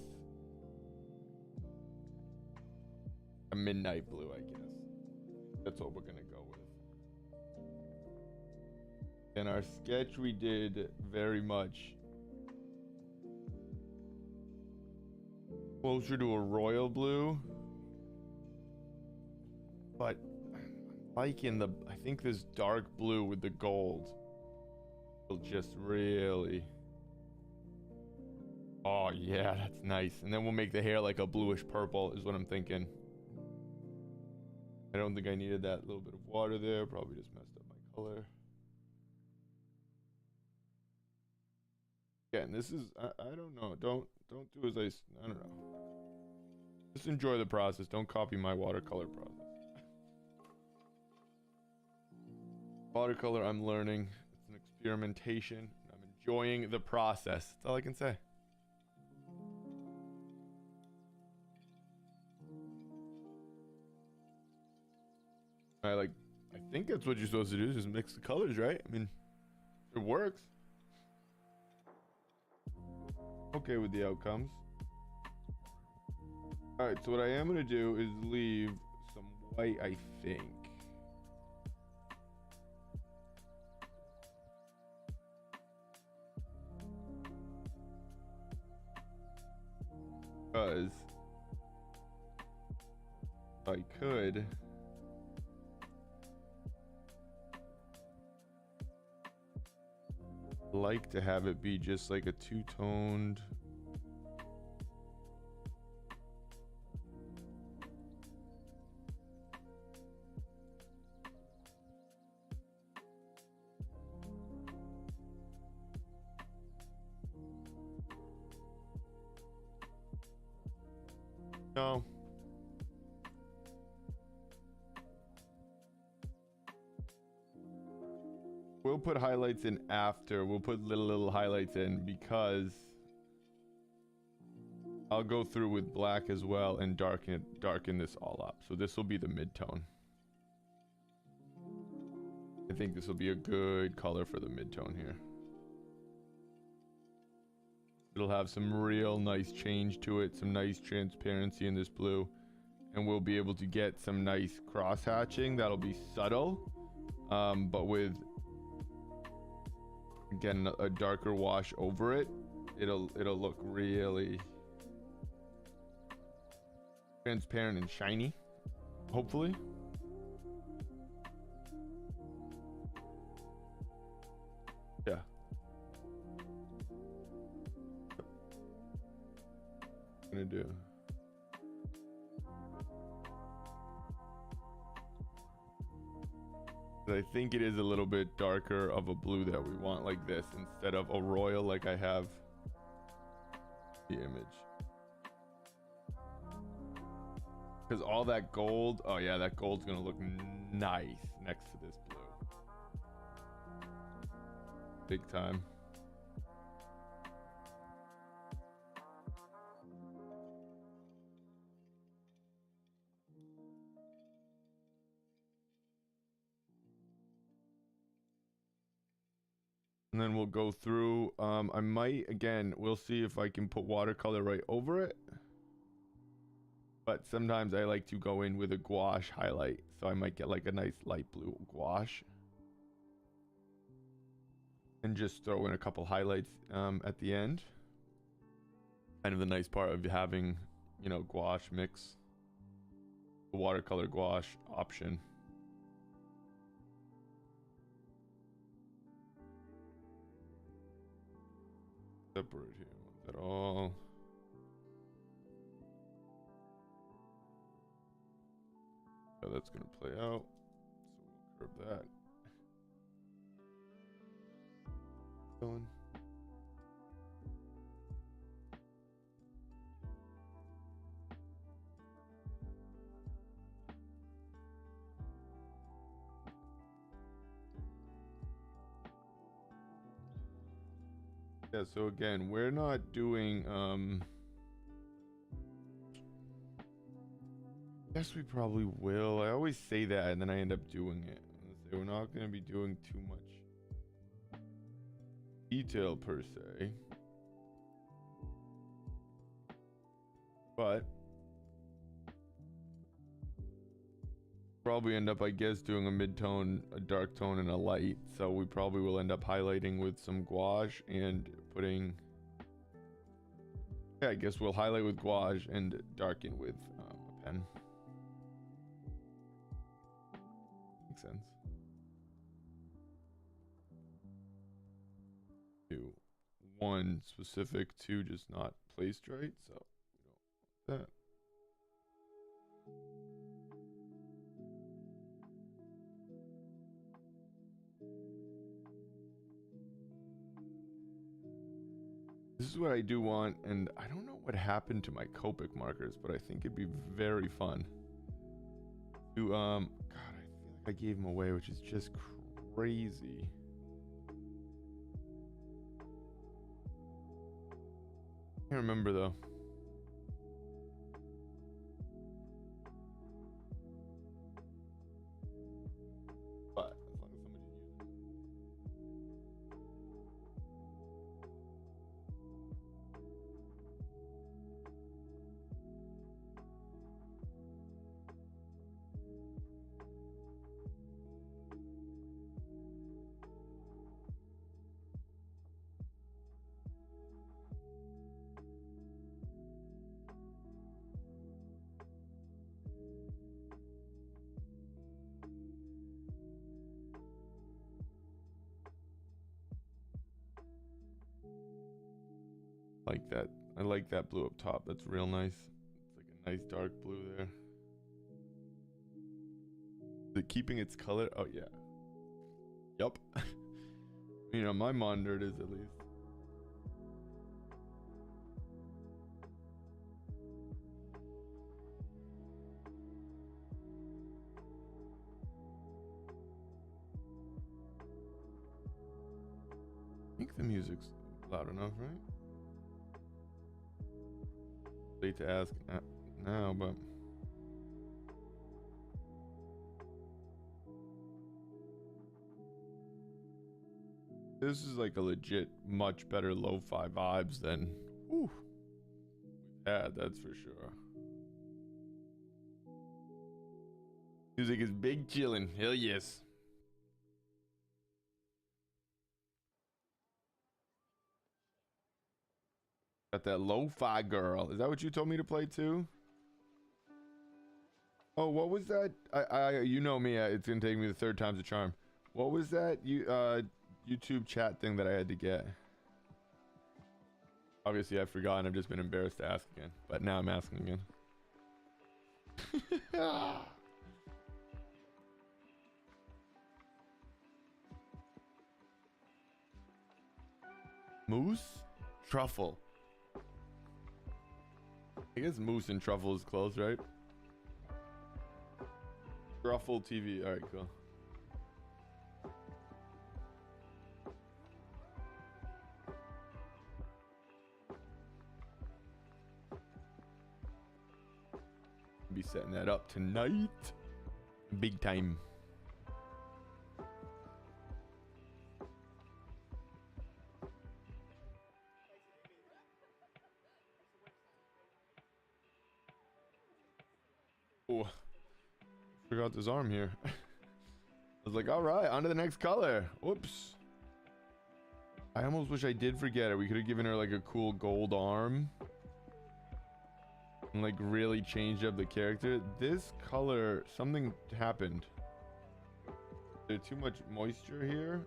a midnight blue, I guess. That's what we're gonna go with. In our sketch we did very much closer to a royal blue, but I'm liking the, I think this dark blue with the gold will just really, oh yeah, that's nice. And then we'll make the hair like a bluish purple is what I'm thinking. I don't think I needed that little bit of water there. Probably just messed up my color. Yeah, and this is, I don't know. Don't do as I don't know. Just enjoy the process. Don't copy my watercolor process. Watercolor, I'm learning. It's an experimentation. I'm enjoying the process. That's all I can say. I think that's what you're supposed to do, is just mix the colors, right? I mean, it works. Okay with the outcomes. All right, so what I am going to do is leave some white, I think. Because I could like to have it be just like a two-toned no. We'll put highlights in after. We'll put little highlights in because I'll go through with black as well and darken this all up. So this will be the mid-tone. I think this will be a good color for the mid-tone here. It'll have some real nice change to it, some nice transparency in this blue, and we'll be able to get some nice cross hatching that'll be subtle, but with, again, a darker wash over it, it'll look really transparent and shiny, hopefully. Yeah. gonna do. I think it is a little bit darker of a blue that we want, like this, instead of a royal like I have the image. Because all that gold, oh yeah, that gold's gonna look nice next to this blue. Big time. And then we'll go through, I might, again, we'll see if I can put watercolor right over it. But sometimes I like to go in with a gouache highlight. So I might get like a nice light blue gouache. And just throw in a couple highlights at the end. Kind of the nice part of having, you know, gouache mix. The watercolor gouache option. Separate here at all. Yeah, that's gonna play out. So we'll curve that. Going. Yeah, so again, we're not doing yes, we probably will. I always say that and then I end up doing it. We're not going to be doing too much detail per se. But probably end up, I guess, doing a mid-tone, a dark tone, and a light. So we probably will end up highlighting with some gouache and putting, yeah, I guess we'll highlight with gouache and darken with a pen. Makes sense. Do one specific to just not placed right, so we don't want that. This is what I do want, and I don't know what happened to my Copic markers, but I think it'd be very fun to, God, I feel like I gave them away, which is just crazy. I can't remember, though. But, as long as somebody uses it. Like that. I like that blue up top. That's real nice. It's like a nice dark blue there. Is it keeping its color? Oh, yeah. Yup. You know, my monitor it is at least. I think the music's loud enough, right? Late to ask now, but this is like a legit much better lo-fi vibes than we've had, that's for sure. Music is big chillin', hell yes. Got that lo-fi girl. Is that what you told me to play too? Oh, what was that? You know me. It's gonna take me the third time's a charm. What was that? YouTube chat thing that I had to get. Obviously, I've forgotten. I've just been embarrassed to ask again. But now I'm asking again. Moose? Truffle. I guess moose and truffle is close, right? Truffle TV. Alright, cool. Be setting that up tonight. Big time. Oh, forgot this arm here. I was like, all right, on to the next color. Whoops. I almost wish I did forget it. We could have given her like a cool gold arm and like really changed up the character. This color, something happened. There's too much moisture here.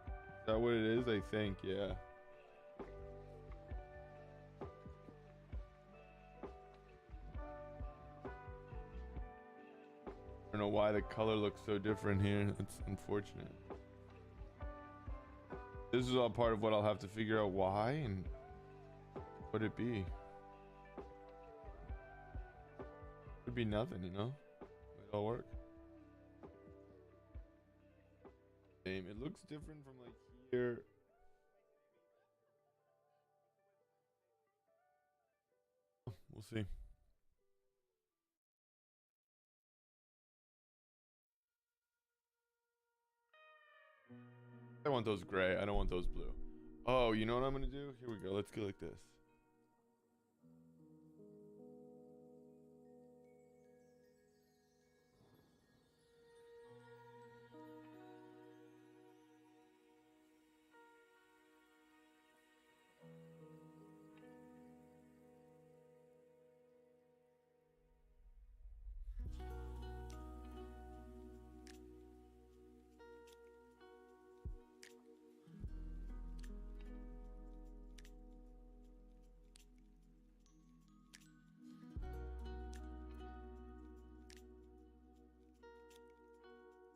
Is that what it is? I think, yeah. I don't know why the color looks so different here. It's unfortunate. This is all part of what I'll have to figure out why and what it be. Could be nothing, you know? Might all work. Same. It looks different from like here. We'll see. I want those gray. I don't want those blue. Oh, you know what I'm gonna do? Here we go. Let's go like this.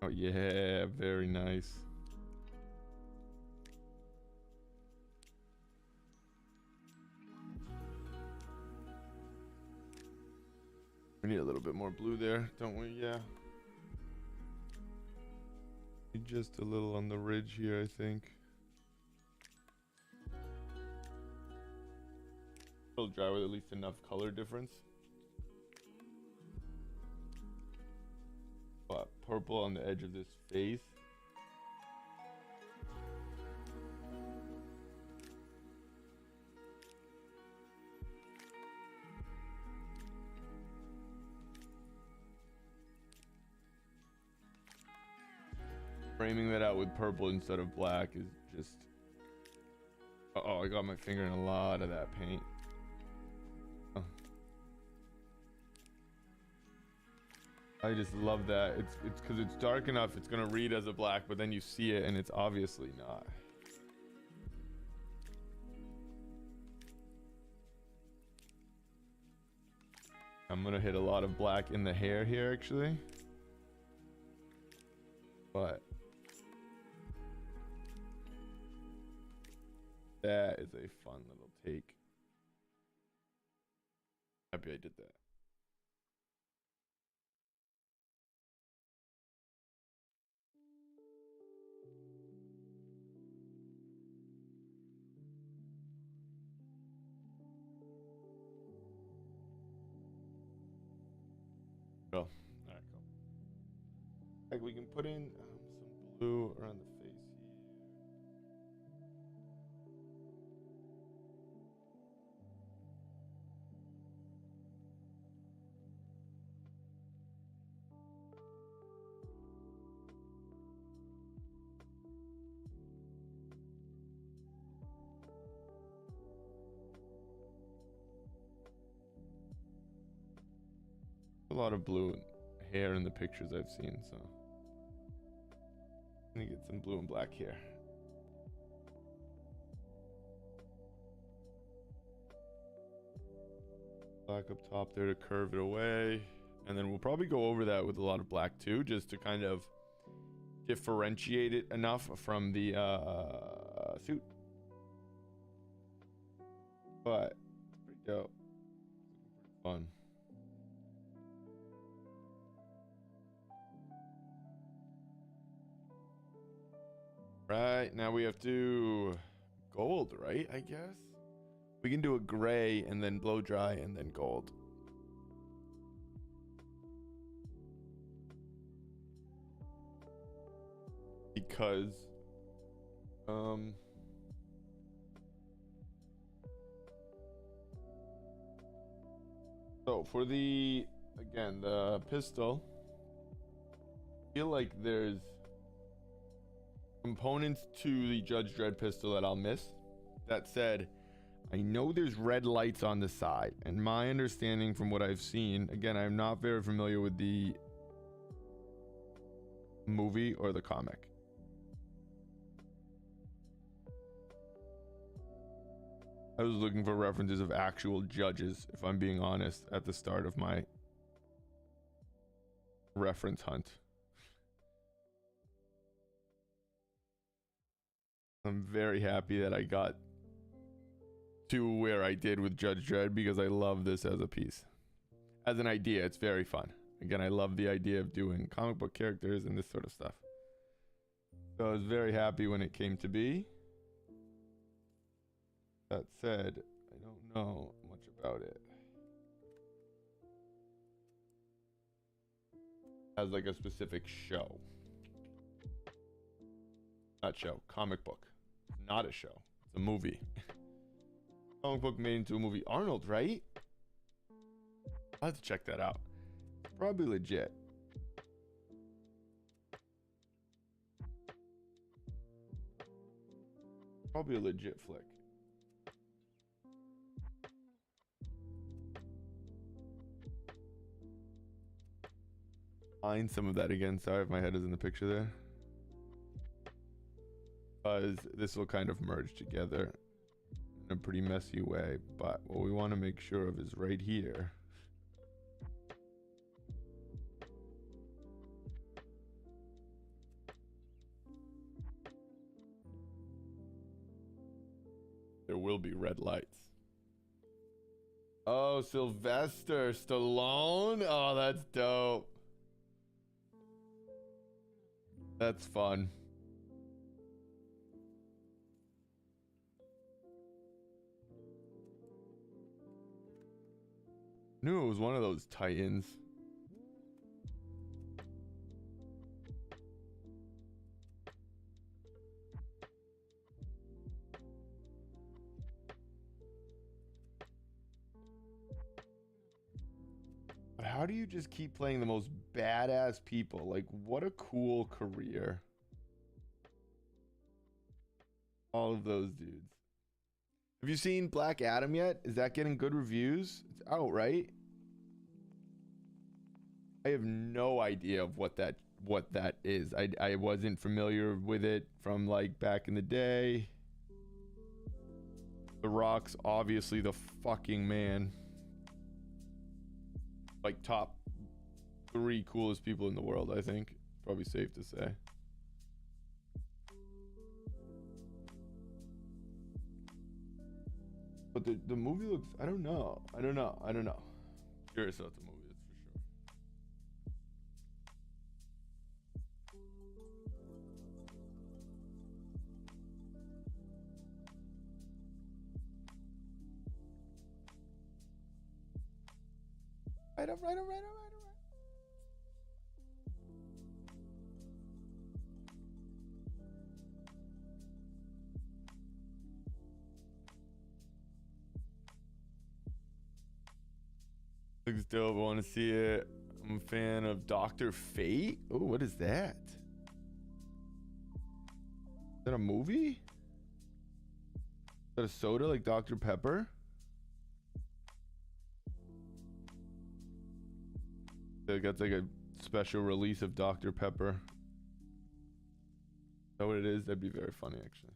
Oh yeah, very nice. We need a little bit more blue there, don't we? Yeah. Just a little on the ridge here, I think. It'll dry with at least enough color difference. Purple on the edge of this face. Framing that out with purple instead of black is just... Uh-oh, I got my finger in a lot of that paint. Oh. I just love that. It's because it's dark enough, it's gonna read as a black, but then you see it and it's obviously not. I'm gonna hit a lot of black in the hair here, actually. But that is a fun little take. Happy I did that. Cool. All right, cool. Like we can put in some blue around the face here. A lot of blue hair in the pictures I've seen, so I'm gonna get some blue and black here. Black up top there to curve it away. And then we'll probably go over that with a lot of black too, just to kind of differentiate it enough from the suit. But pretty dope. Pretty fun. Right, now we have to gold, right? I guess we can do a gray and then blow dry and then gold. Because so for the pistol, I feel like there's components to the Judge Dredd pistol that I'll miss. That said, I know there's red lights on the side, and my understanding from what I've seen, again, I'm not very familiar with the movie or the comic. I was looking for references of actual judges, if I'm being honest, at the start of my reference hunt. I'm very happy that I got to where I did with Judge Dredd because I love this as a piece. As an idea, it's very fun. Again, I love the idea of doing comic book characters and this sort of stuff. So I was very happy when it came to be. That said, I don't know much about it. As like a specific show. Not show, comic book. Not a show. It's a movie. Comic book made into a movie. Arnold, right? I'll have to check that out. Probably legit. Probably a legit flick. Find some of that again. Sorry if my head is in the picture there. Because this will kind of merge together in a pretty messy way. But what we want to make sure of is right here. There will be red lights. Oh, Sylvester Stallone. Oh, that's dope. That's fun. Knew it was one of those Titans. But how do you just keep playing the most badass people? Like, what a cool career. All of those dudes. Have you seen Black Adam yet? Is that getting good reviews? It's out, right? I have no idea of what that is. I wasn't familiar with it from like back in the day. The Rock's obviously the fucking man. Like top 3 coolest people in the world, I think. Probably safe to say. But the movie looks, I don't know. Curious about the movie, that's for sure. Right. Looks dope. I want to see it. I'm a fan of Dr. Fate. Oh, what is that? Is that a movie? Is that a soda like Dr. Pepper? That's like a special release of Dr. Pepper. Is that what it is? That'd be very funny, actually.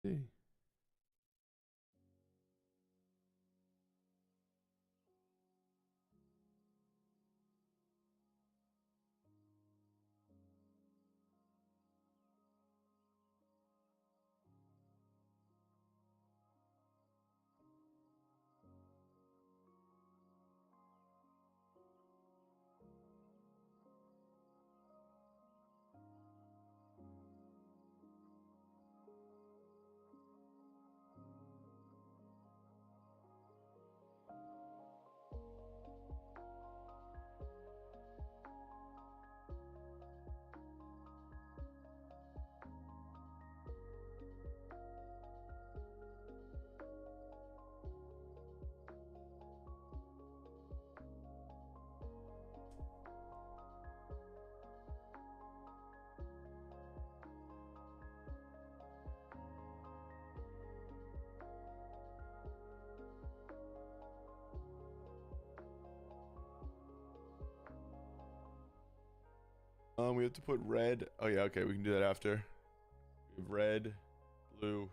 See. We have to put red. Oh yeah, okay, we can do that after. We have red, blue.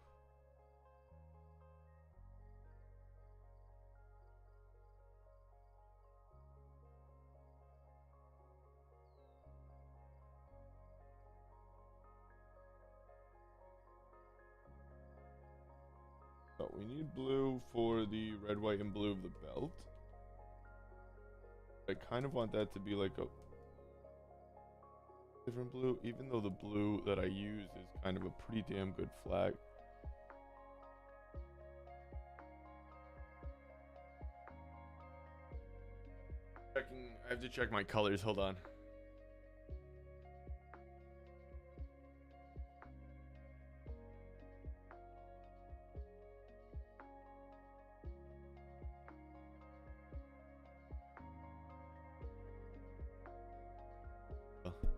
So we need blue for the red, white, and blue of the belt. I kind of want that to be like a different blue, even though the blue that I use is kind of a pretty damn good flag. I have to check my colors. Hold on.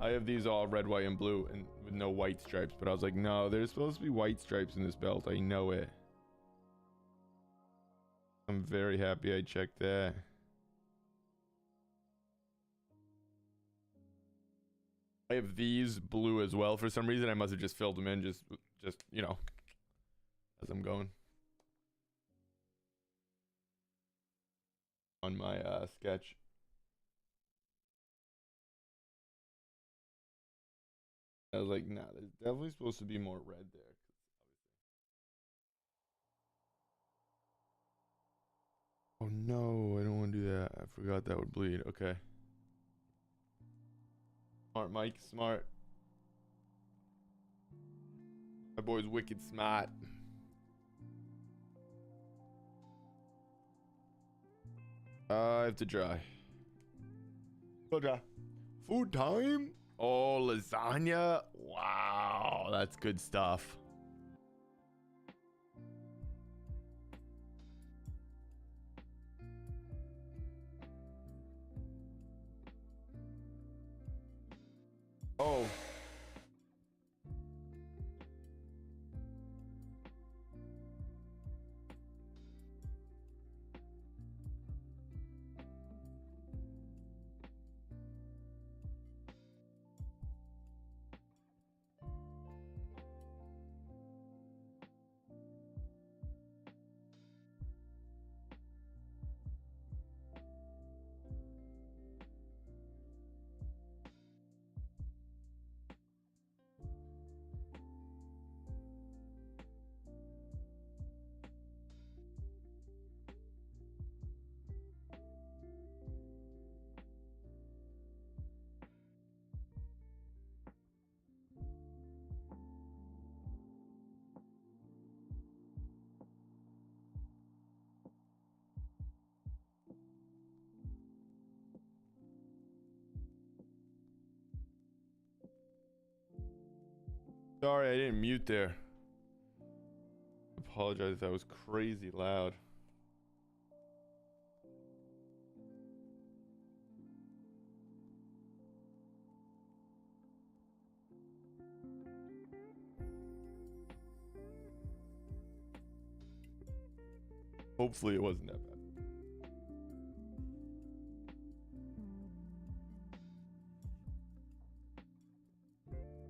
I have these all red, white, and blue, and with no white stripes. But I was like, no, there's supposed to be white stripes in this belt. I know it. I'm very happy I checked that. I have these blue as well. For some reason, I must have just filled them in, just you know, as I'm going on my sketch. I was like, nah, there's definitely supposed to be more red there. Oh no, I don't want to do that. I forgot that would bleed. Okay. Smart, Mike. Smart. My boy's wicked smart. I have to dry. Go dry. Food time. Oh, lasagna. Wow, that's good stuff. Oh. Sorry, I didn't mute there. Apologize, that was crazy loud. Hopefully it wasn't that bad.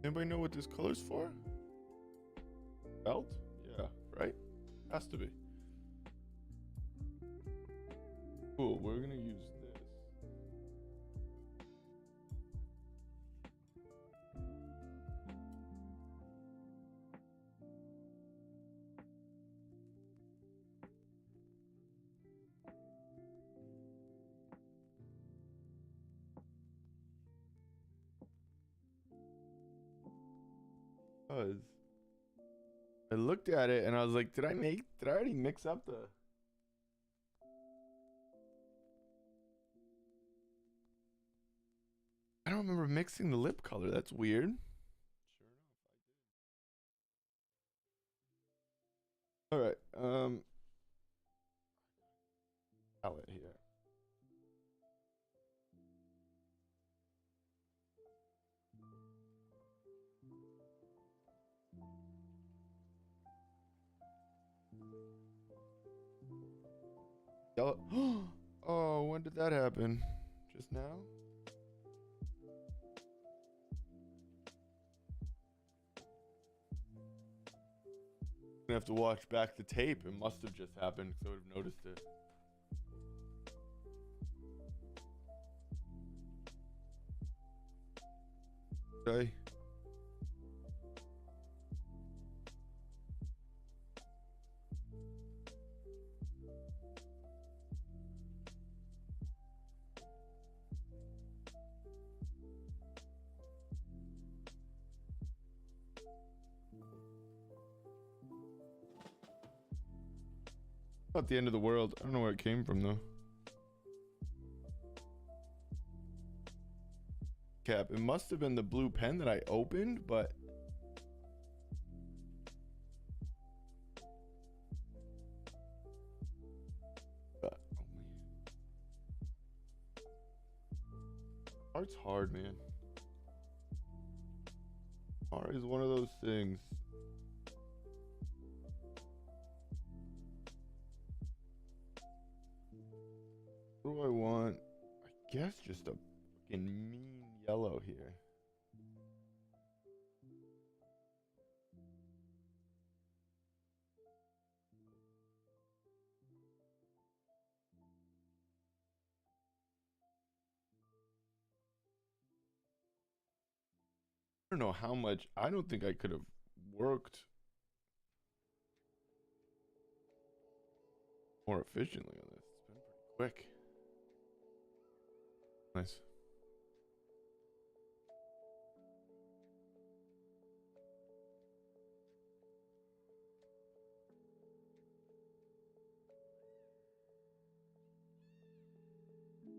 Anybody know what this color's for? Belt? Yeah. Has to be. Cool, we're gonna use this. Because I looked at it and I was like, did I already mix up the... I don't remember mixing the lip color. That's weird. Sure enough, I did. All right. Palette here. Yellow. Oh, when did that happen? Just now? Gonna have to watch back the tape. It must have just happened because I would have noticed it. Okay. Not the end of the world. I don't know where it came from though. Cap. It must have been the blue pen that I opened, but art's hard, man. Art is one of those things. What do I want? I guess just a fucking mean yellow here. I don't know how much. I don't think I could have worked more efficiently on this. It's been pretty quick. Nice.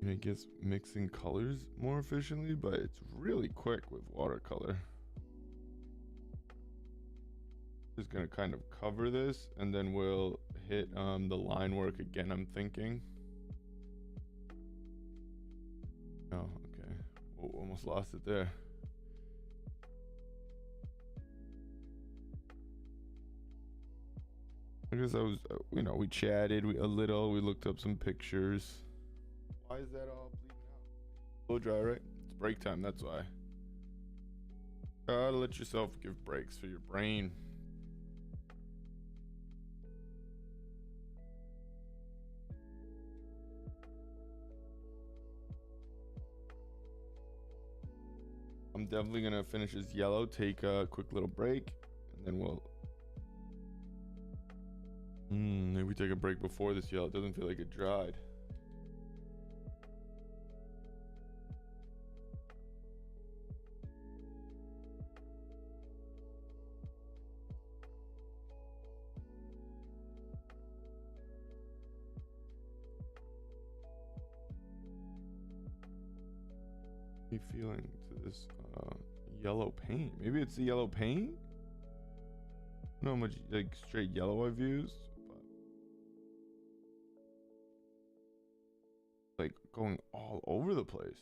I guess mixing colors more efficiently, but it's really quick with watercolor. Just gonna kind of cover this and then we'll hit the line work again, I'm thinking. Oh, okay. Oh, almost lost it there. I guess I was, we chatted a little, we looked up some pictures. Why is that all bleeding out? Blow dry, right? It's break time, that's why. Gotta let yourself give breaks for your brain. I'm definitely gonna finish this yellow, take a quick little break, and then we'll... maybe take a break before this yellow. It doesn't feel like it dried. Feeling to this yellow paint. Maybe it's the yellow paint. I don't know how much like straight yellow I've used, but like going all over the place.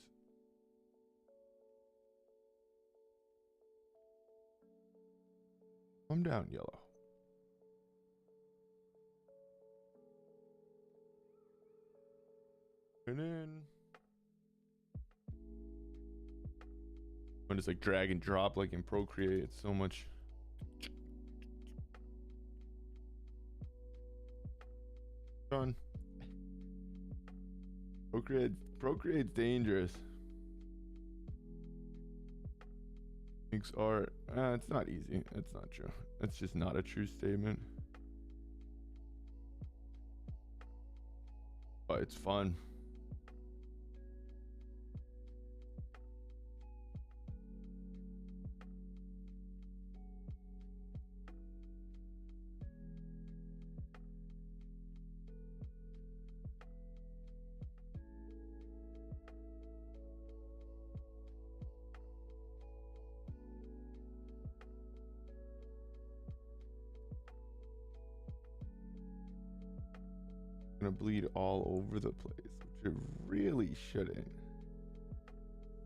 Calm down, yellow. And then when it's like drag and drop like in Procreate, it's so much. Sean. Procreate's dangerous. Makes art. It's not easy. It's not true. It's just not a true statement. But it's fun. Gonna bleed all over the place, which it really shouldn't.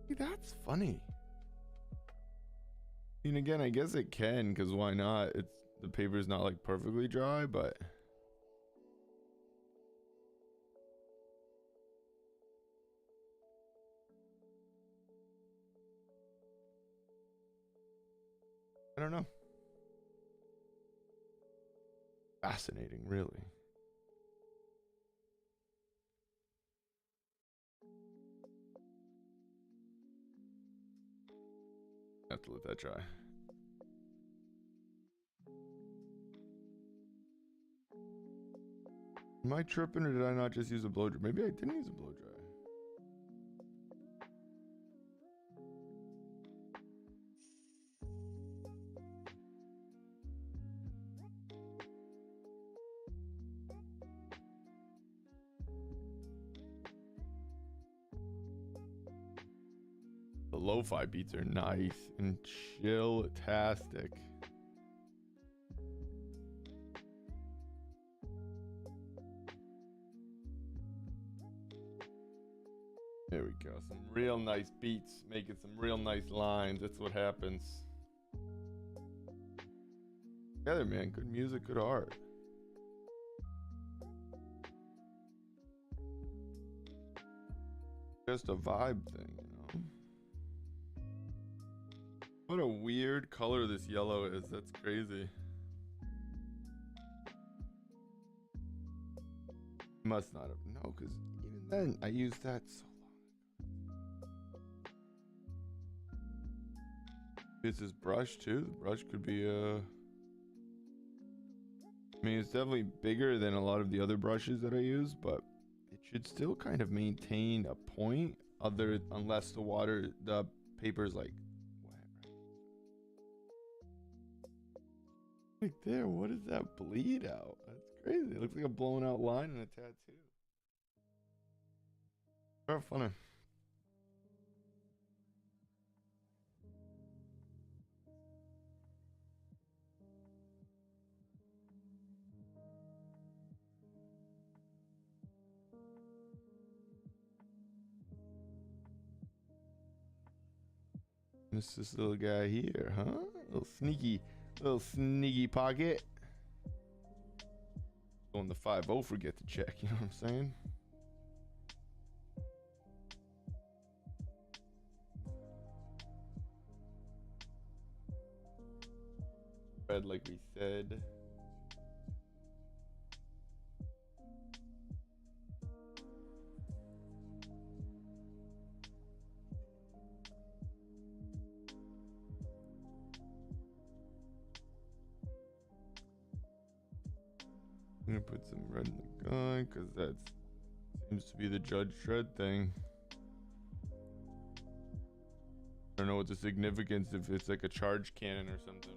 See, that's funny. I mean, again, I guess it can, because why not? It's the paper's not like perfectly dry, but I don't know. Fascinating, really. Have to let that dry. Am I tripping, or did I not just use a blow dry? Maybe I didn't use a blow dry. The lo-fi beats are nice and chill-tastic. There we go. Some real nice beats, making some real nice lines. That's what happens. Together, man. Good music, good art. Just a vibe thing, you know? What a weird color this yellow is. That's crazy. Must not have. No, because even then, I used that so long ago. It's this brush, too. The brush could be I mean, it's definitely bigger than a lot of the other brushes that I use, but it should still kind of maintain a point, unless the paper's like wet. Right there, what is that bleed out? That's crazy. It looks like a blown out line in a tattoo. Very funny. It's this little guy here, huh? Little sneaky pocket. On the 5-0, forget to check, you know what I'm saying? Red, like we said. I'm gonna put some red in the gun because that seems to be the Judge Dredd thing. I don't know what the significance, if it's like a charge cannon or something.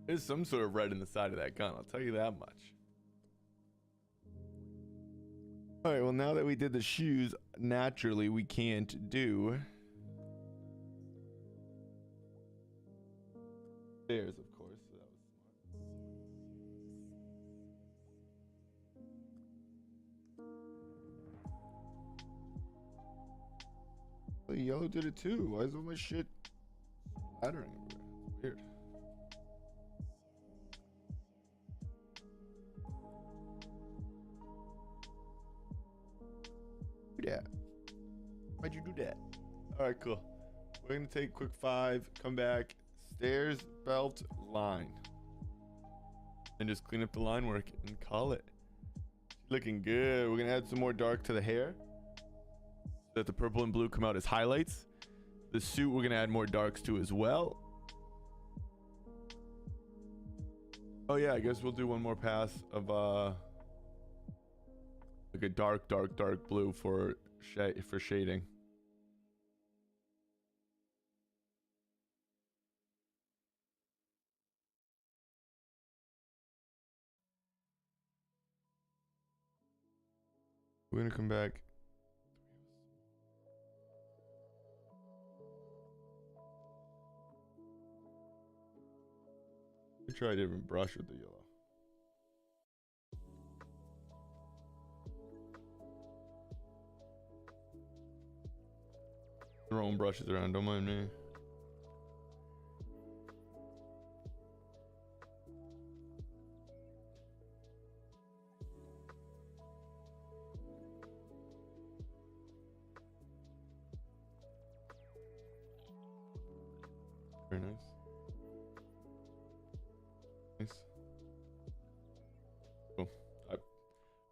There's some sort of red in the side of that gun, I'll tell you that much. Alright, well, now that we did the shoes, naturally we can't do stairs, of course. So that was smart. The yellow did it too. Why is all my shit splattering everywhere? It's weird. Do that. Why'd you do that? Alright, cool. We're gonna take a quick 5, come back, stairs, belt, line. And just clean up the line work and call it. Looking good. We're gonna add some more dark to the hair so that the purple and blue come out as highlights. The suit we're gonna add more darks to as well. Oh yeah, I guess we'll do one more pass of like a dark blue for shading. We're gonna come back. Let me try a different brush with the yellow. Throwing brushes around, don't mind me. Very nice. Nice. Cool.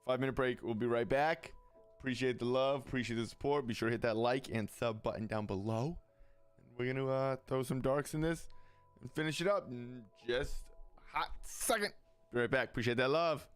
5-minute break. We'll be right back. Appreciate the love. Appreciate the support. Be sure to hit that like and sub button down below. And we're going to throw some darks in this and finish it up in just a hot second. Be right back. Appreciate that love.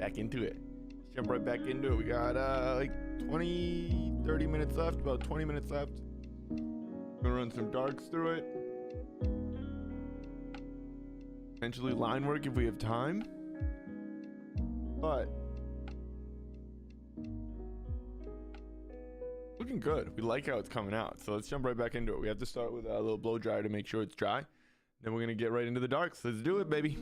back into it. Let's jump right back into it. We got like 30 minutes left, about 20 minutes left. Gonna run some darks through it. Potentially line work if we have time. But looking good. We like how it's coming out. So let's jump right back into it. We have to start with a little blow dryer to make sure it's dry. Then we're gonna get right into the darks. Let's do it, baby.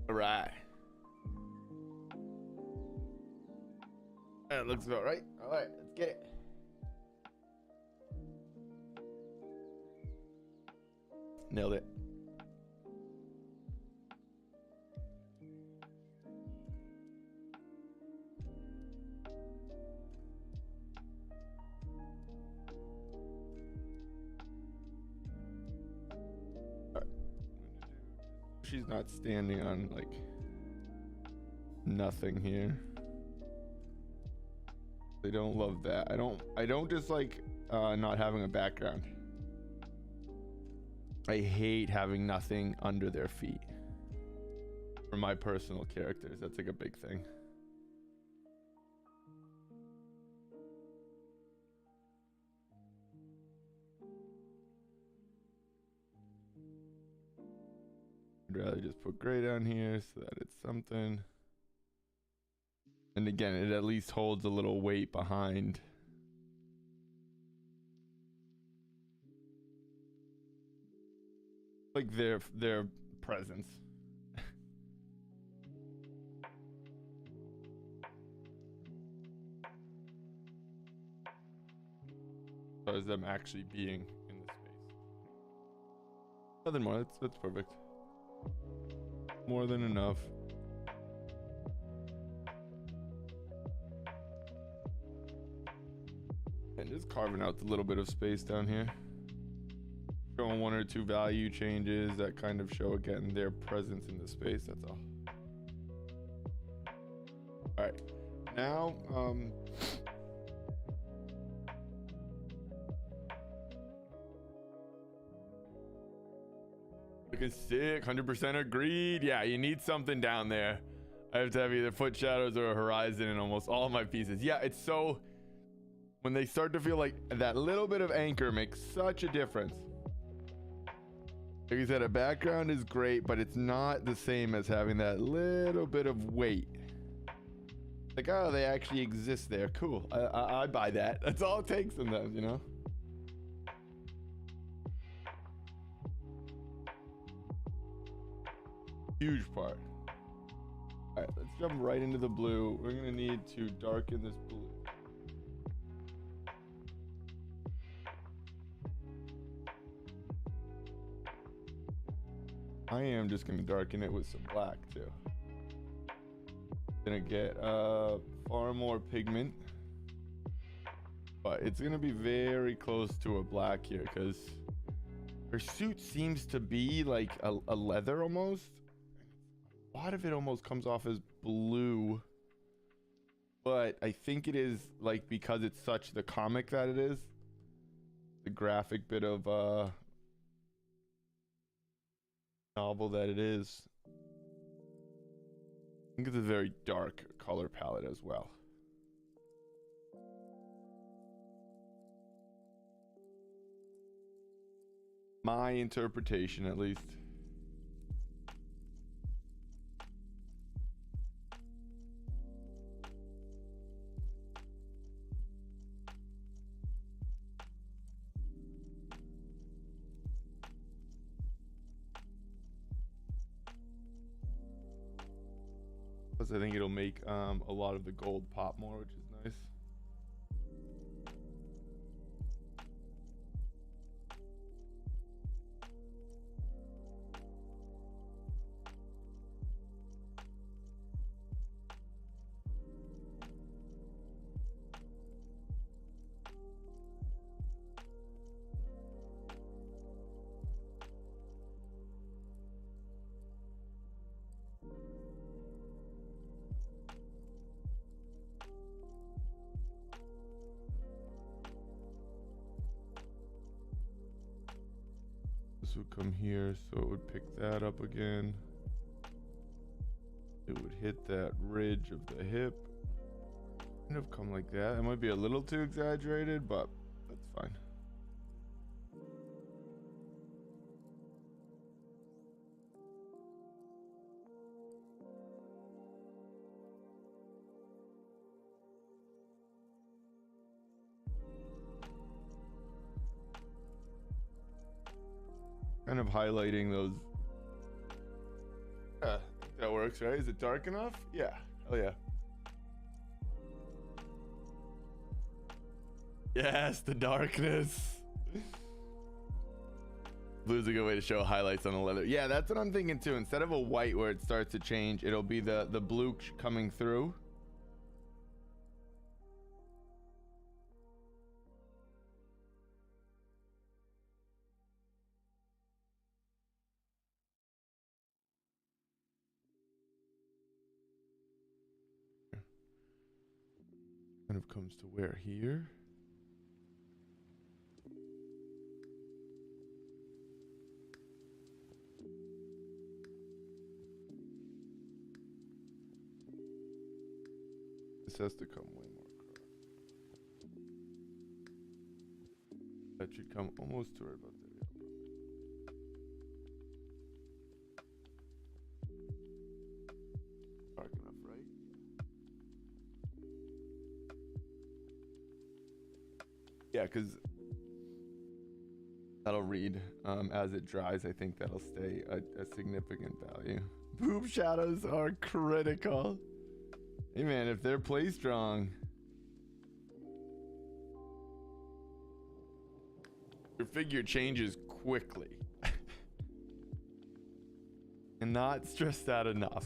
All right. That looks about right. All right, let's get it. Nailed it. She's not standing on like nothing here. They don't love that. I don't dislike not having a background. I hate having nothing under their feet. For my personal characters, that's like a big thing. I'd rather just put gray down here so that it's something. And again, it at least holds a little weight behind. Like their presence. As them actually being in the space. Nothing more. That's perfect. More than enough. And just carving out the little bit of space down here. Showing one or two value changes that kind of show again their presence in the space. That's all. All right. Now, looking sick. 100% agreed. Yeah, you need something down there. I have to have either foot shadows or a horizon in almost all my pieces. Yeah, it's so, when they start to feel like that little bit of anchor makes such a difference. Like you said, a background is great, but it's not the same as having that little bit of weight. Like, oh, they actually exist there. Cool. I buy that. That's all it takes sometimes, you know? Huge part. All right, let's jump right into the blue. We're gonna need to darken this blue. I am just gonna darken it with some black too. Gonna get far more pigment, but it's gonna be very close to a black here because her suit seems to be like a leather almost. A lot of it almost comes off as blue, but I think it is like because it's such the comic that it is, the graphic bit of novel that it is. I think it's a very dark color palette as well. My interpretation, at least. Plus, I think it'll make a lot of the gold pop more, which is nice. This would come here, so it would pick that up again. It would hit that ridge of the hip. Kind of come like that. It might be a little too exaggerated, but that's fine. Kind of highlighting those. I think that works, right? Is it dark enough? Yeah. Hell yeah. Yes, the darkness. Blue's a good way to show highlights on the leather. Yeah, that's what I'm thinking too. Instead of a white where it starts to change, it'll be the blue coming through. Kind of comes to where here. This has to come way more across. That should come almost to right about there. Dark enough, right? Yeah, because that'll read as it dries. I think that'll stay a significant value. Boob shadows are critical. Hey man, if they're play strong, your figure changes quickly. And not stress that enough.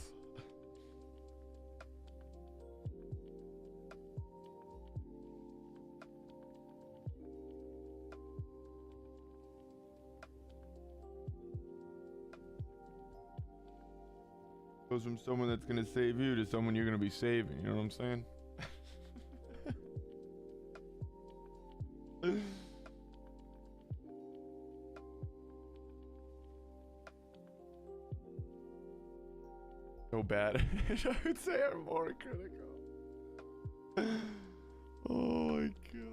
Goes from someone that's gonna save you to someone you're gonna be saving, you know what I'm saying? So bad. I would say I'm more critical. Oh my god.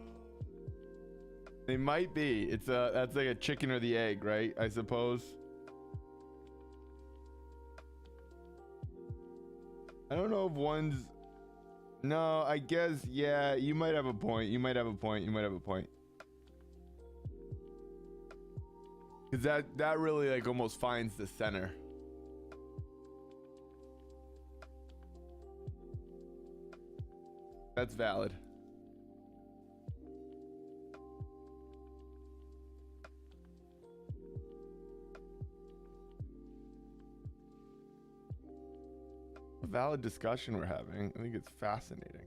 They might be. It's that's like a chicken or the egg, right? I suppose. I don't know if one's... No, I guess, yeah, you might have a point. You might have a point. You might have a point. Because that really, like, almost finds the center. That's valid. Valid discussion we're having. I think it's fascinating.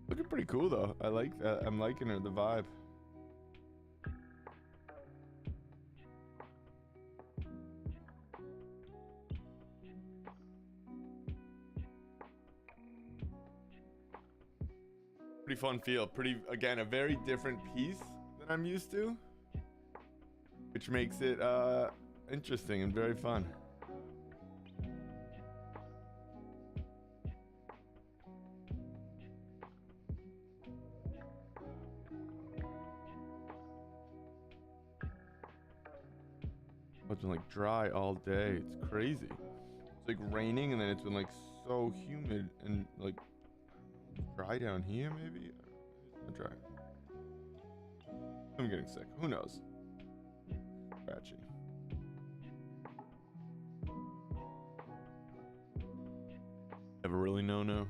Looking pretty cool though. I like that. I'm liking her, the vibe. Pretty fun feel. Pretty, again, a very different piece than I'm used to, which makes it interesting and very fun. It's been like dry all day. It's crazy. It's like raining and then it's been like so humid and like dry down here maybe? Not dry. I'm getting sick. Who knows? Scratchy. Never really know now.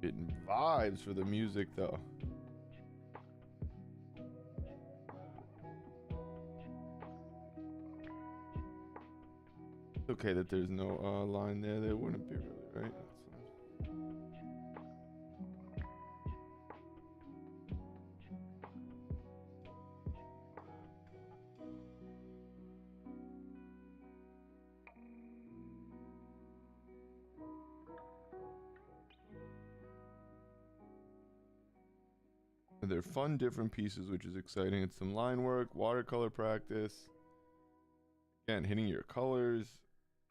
Getting vibes for the music though. It's okay that there's no line there. There wouldn't be really, right? They're fun, different pieces, which is exciting. It's some line work, watercolor practice. Again, hitting your colors.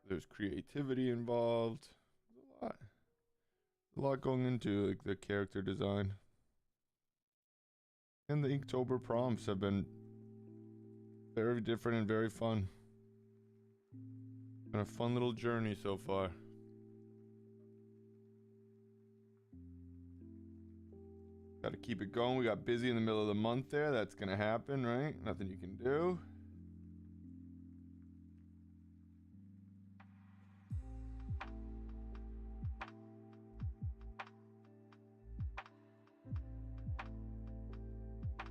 There's creativity involved. There's a lot going into like the character design. And the Inktober prompts have been very different and very fun. Been a fun little journey so far. Got to keep it going. We got busy in the middle of the month there. That's going to happen, right? Nothing you can do.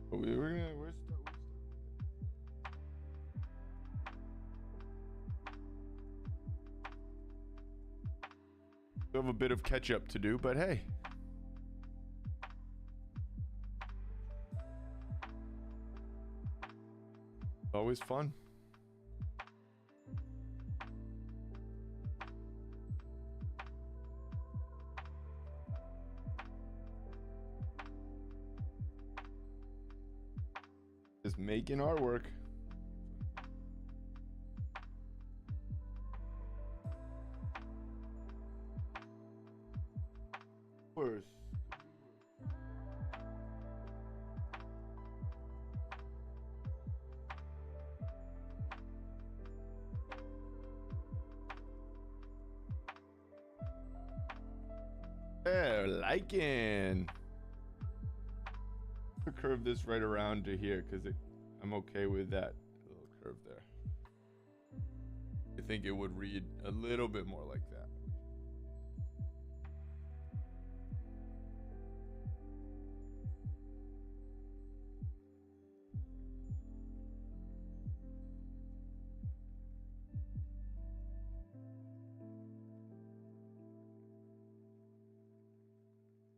But we're stuck. We have a bit of catch up to do, but hey. Always fun. Just making artwork. Worse. Liking. I'll curve this right around to here because I'm okay with that little curve there. I think it would read a little bit more like that.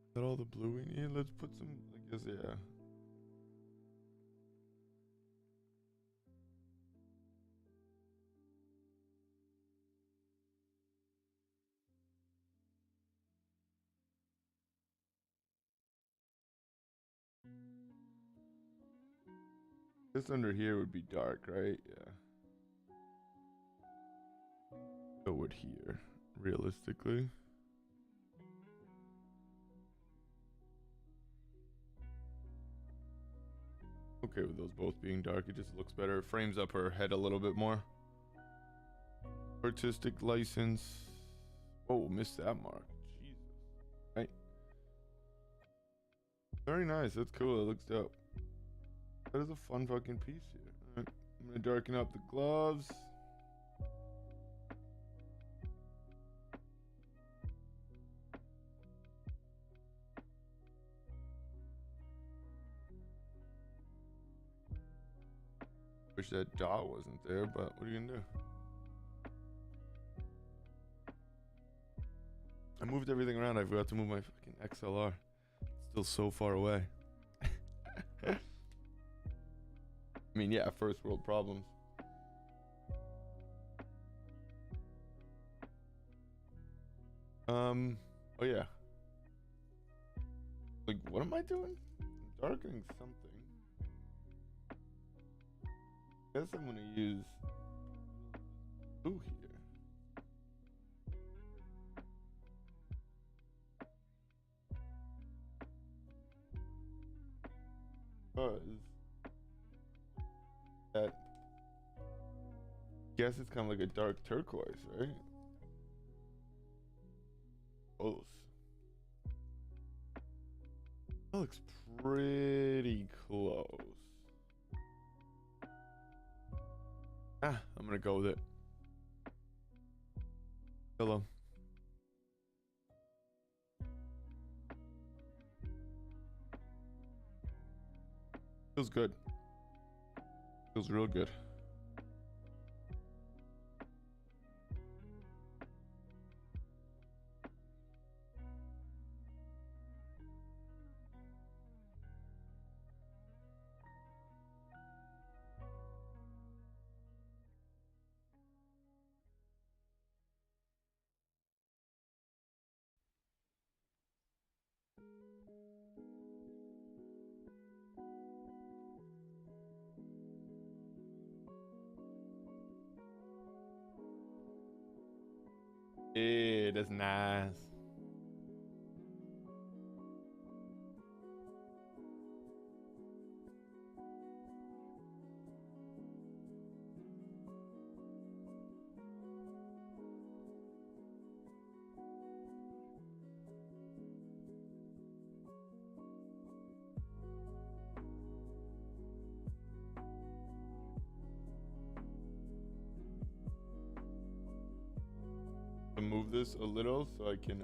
Is that all the blue we need? Let's put some, I guess, yeah. This under here would be dark, right? Yeah. So would here, realistically. Okay with those both being dark, it just looks better. It frames up her head a little bit more. Artistic license. Oh, missed that mark. Jesus. Right. Very nice. That's cool. It looks dope. That is a fun fucking piece here. All right. I'm gonna darken up the gloves. Wish that dot wasn't there, but what are you gonna do? I moved everything around. I forgot to move my fucking XLR. It's still so far away. I mean, yeah, first world problems. Oh yeah. Like, what am I doing? I'm darkening something. Guess I'm gonna use blue here. Because that, guess it's kind of like a dark turquoise, right? Close. That looks pretty close. I'm gonna go with it. Hello. Feels good. Feels real good. Yeah, that's nice. Move this a little so I can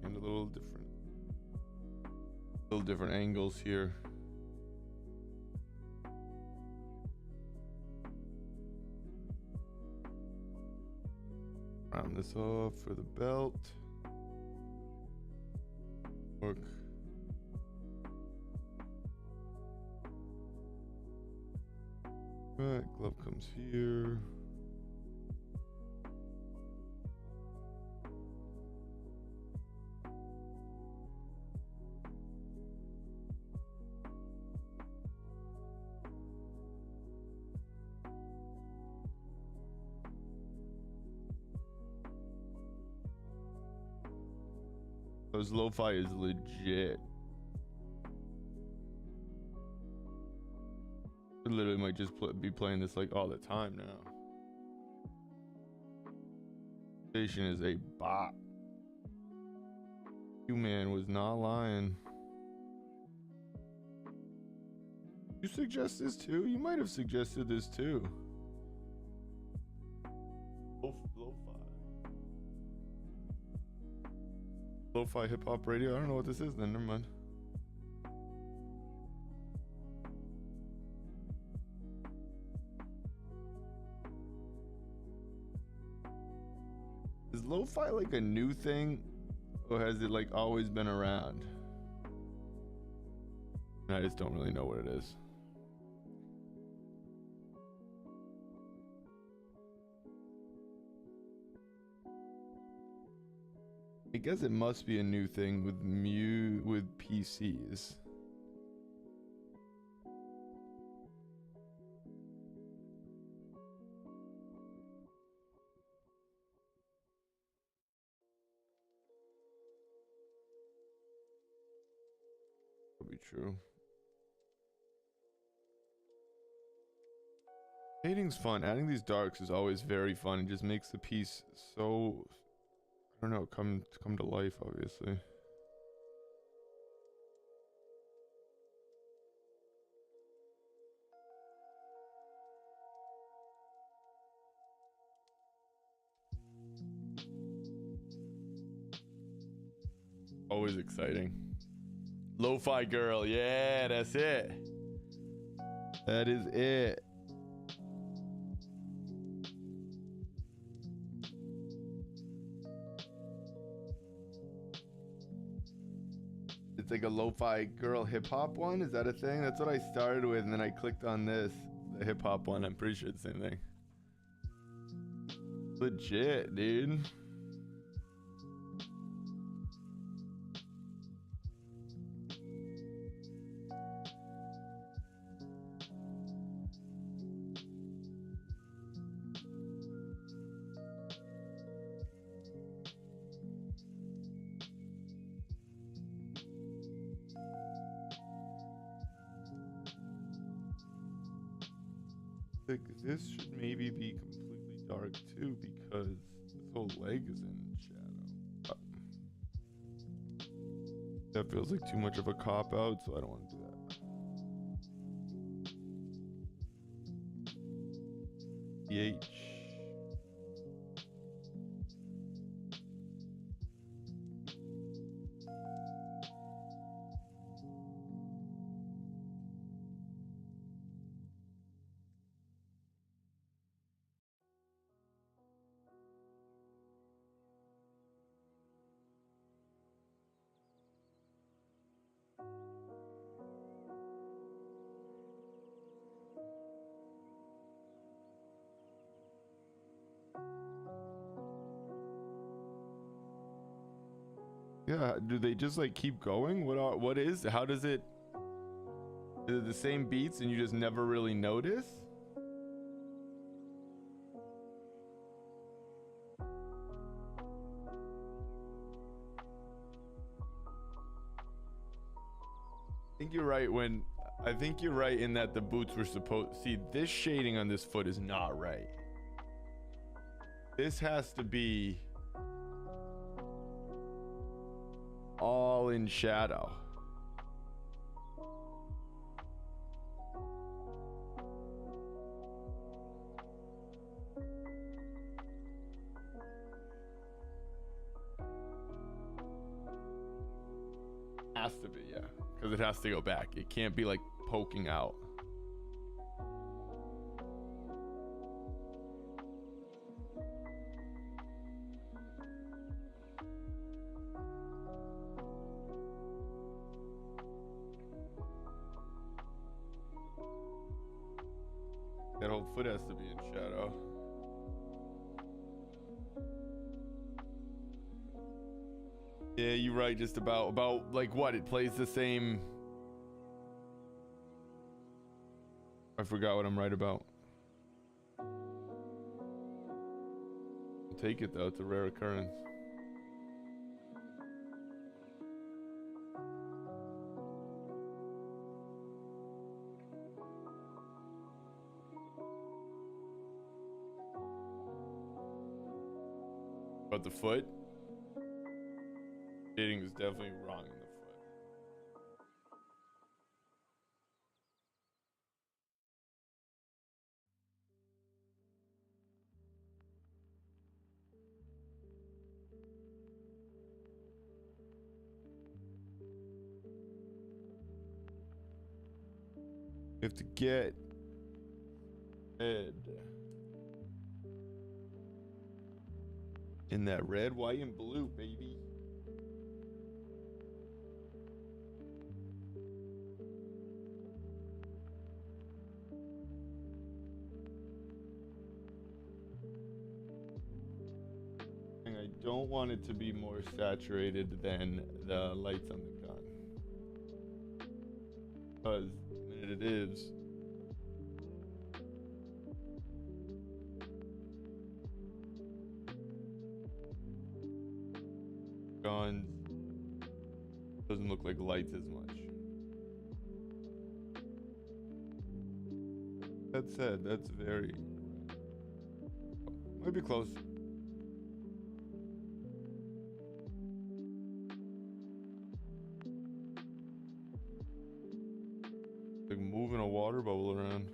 and a little different angles here. Round this off for the belt. Work. Right, glove comes here. Those lo-fi is legit. I literally might just be playing this like all the time now. Station is a bop. You man was not lying. You suggest this too? You might have suggested this too. Lo-fi hip-hop radio. I don't know what this is then. Never mind. Is lo-fi like a new thing, or has it like always been around? I just don't really know what it is. I guess it must be a new thing with PCs. That'll be true. Painting's fun. Adding these darks is always very fun. It just makes the piece so, I don't know, come to life, obviously. Always exciting. Lo-fi girl, yeah, that's it. That is it. It's like a lo-fi girl hip-hop one. Is that a thing? That's what I started with, and then I clicked on this, the hip-hop one. I'm pretty sure it's the same thing. Legit, dude. Like, this should maybe be completely dark too, because this whole leg is in shadow. That feels like too much of a cop out, so I don't want to do that. H. Yeah, do they just like keep going? How does it, is it the same beats and you just never really notice? I think you're right in that the boots were supposed, see, this shading on this foot is not right. This has to be all in shadow. Has to be, yeah, because it has to go back. It can't be like poking out. That whole foot has to be in shadow. Yeah, you're right. Just about like what? It plays the same. I forgot what I'm right about. I'll take it though. It's a rare occurrence. About the foot? Shading is definitely wrong in the foot. You have to get red. In that red, white, and blue, baby. And I don't want it to be more saturated than the lights on the gun. Because the minute it is, guns doesn't look like lights as much. That said, that's very, might be close. Like moving a water bubble around.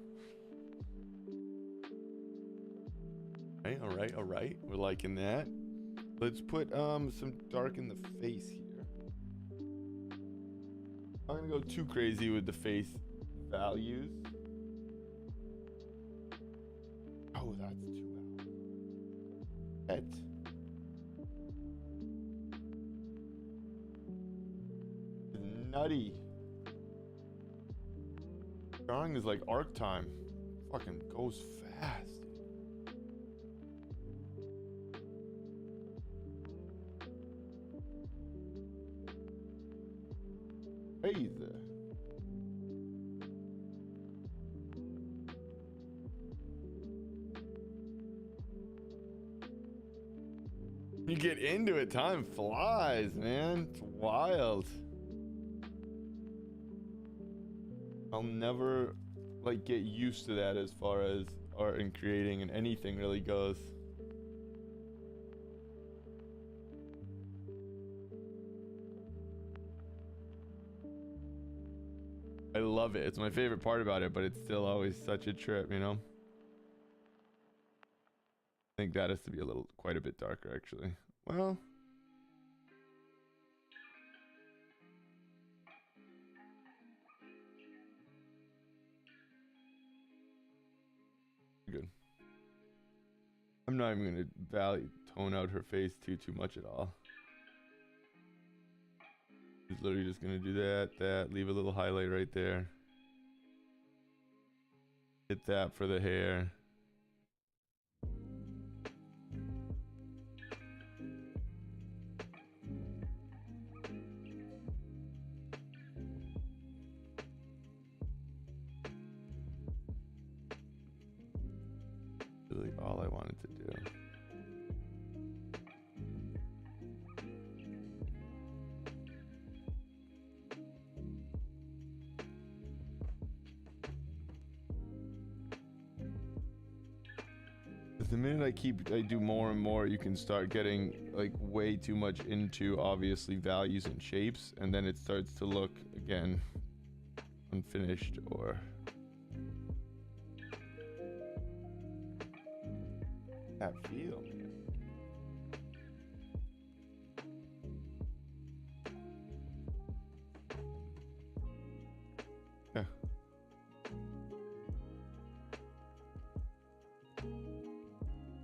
All right. We're liking that. Let's put some dark in the face here. I'm gonna go too crazy with the face values. Oh, that's too out. That. Nutty. Drawing is like arc time. Fucking goes fast. Crazy. You get into it, time flies, man. It's wild. I'll never like get used to that as far as art and creating and anything really goes. I love it. It's my favorite part about it, but it's still always such a trip, you know? I think that has to be quite a bit darker, actually. Well, good. I'm not even gonna tone out her face too much at all. She's literally just gonna do that, leave a little highlight right there. Hit that for the hair. Really all I wanted to do. The minute I do more and more, you can start getting like way too much into obviously values and shapes, and then it starts to look again unfinished or that feel, man. Yeah.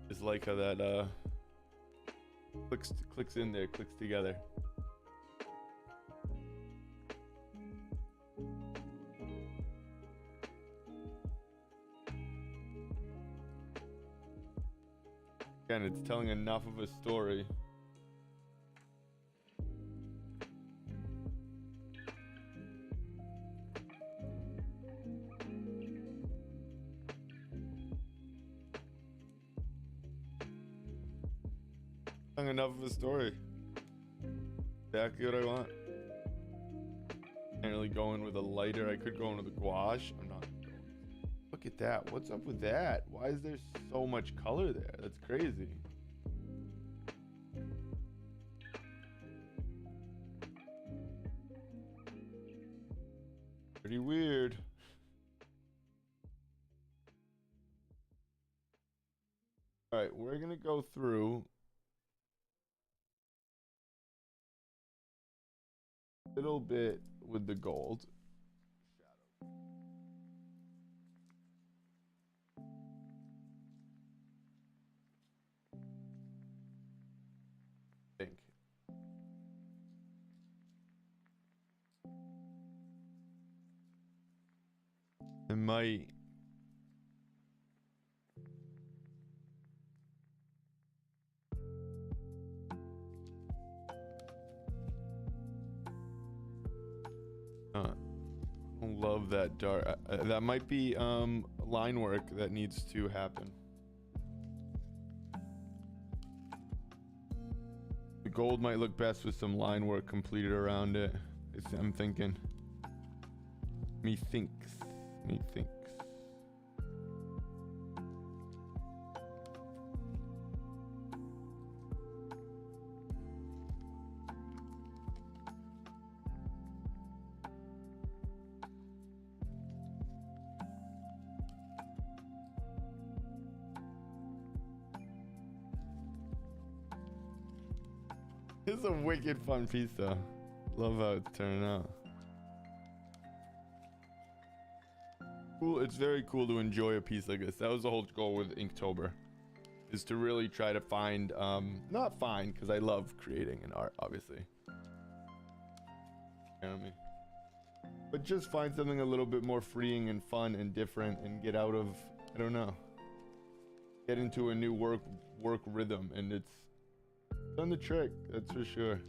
Just like how that clicks in there, clicks together. Again, it's telling enough of a story. Telling enough of a story. Exactly what I want. Can't really go in with a lighter. I could go in with a gouache. I'm not going. Look at that. What's up with that? Why is there so much color there? That's crazy. Pretty weird. All right, we're gonna go through a little bit with the gold. I think. It might. I don't love that dark. That might be line work that needs to happen. The gold might look best with some line work completed around it. I'm thinking. Methinks. This is a wicked fun piece though. Love how it's turning out. Cool. It's very cool to enjoy a piece like this. That was the whole goal with Inktober, is to really try to find, not find, because I love creating and art, obviously. You know what I mean? But just find something a little bit more freeing and fun and different and get out of, I don't know, get into a new work rhythm, and it's done the trick, that's for sure.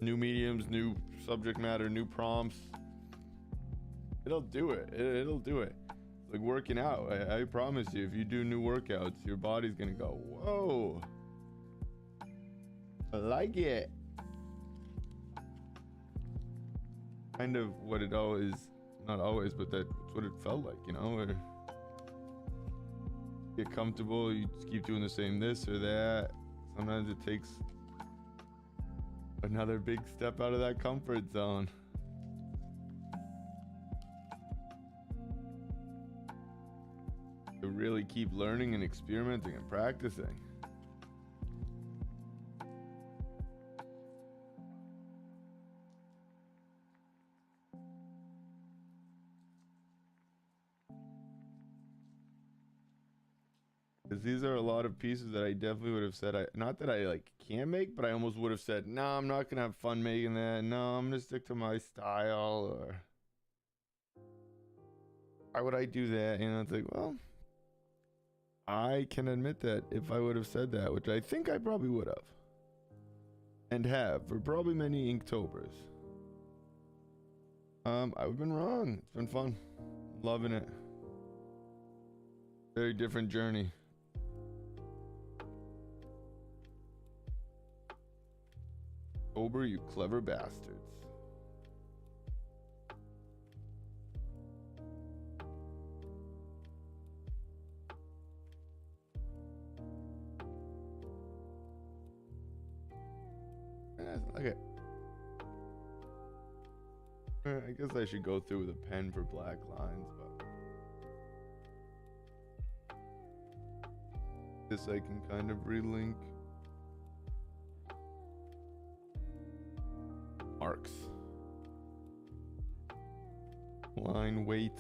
New mediums, new subject matter, new prompts. It'll do it. It'll do it. It's like working out. I promise you, if you do new workouts, your body's gonna go, whoa. I like it. Kind of what it always Not always, but that's what it felt like, you know, where you get comfortable, you just keep doing the same this or that. Sometimes it takes another big step out of that comfort zone. To really keep learning and experimenting and practicing. Because these are a lot of pieces that I definitely would have said, not that I like can't make, but I almost would have said, no, I'm not going to have fun making that. No, I'm going to stick to my style. Or why would I do that? You know, it's like, well, I can admit that if I would have said that, which I think I probably would have, and have for probably many Inktober's, I would have been wrong. It's been fun. Loving it. Very different journey. Inktober, you clever bastards. Okay. I guess I should go through with a pen for black lines, but this I can kind of relink. Marks. Line weight.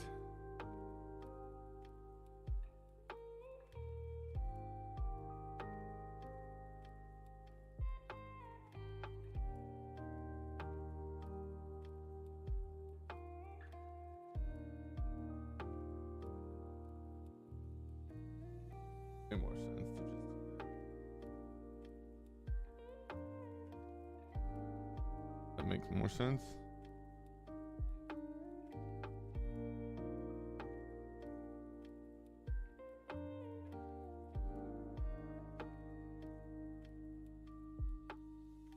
Makes more sense to just that makes more sense.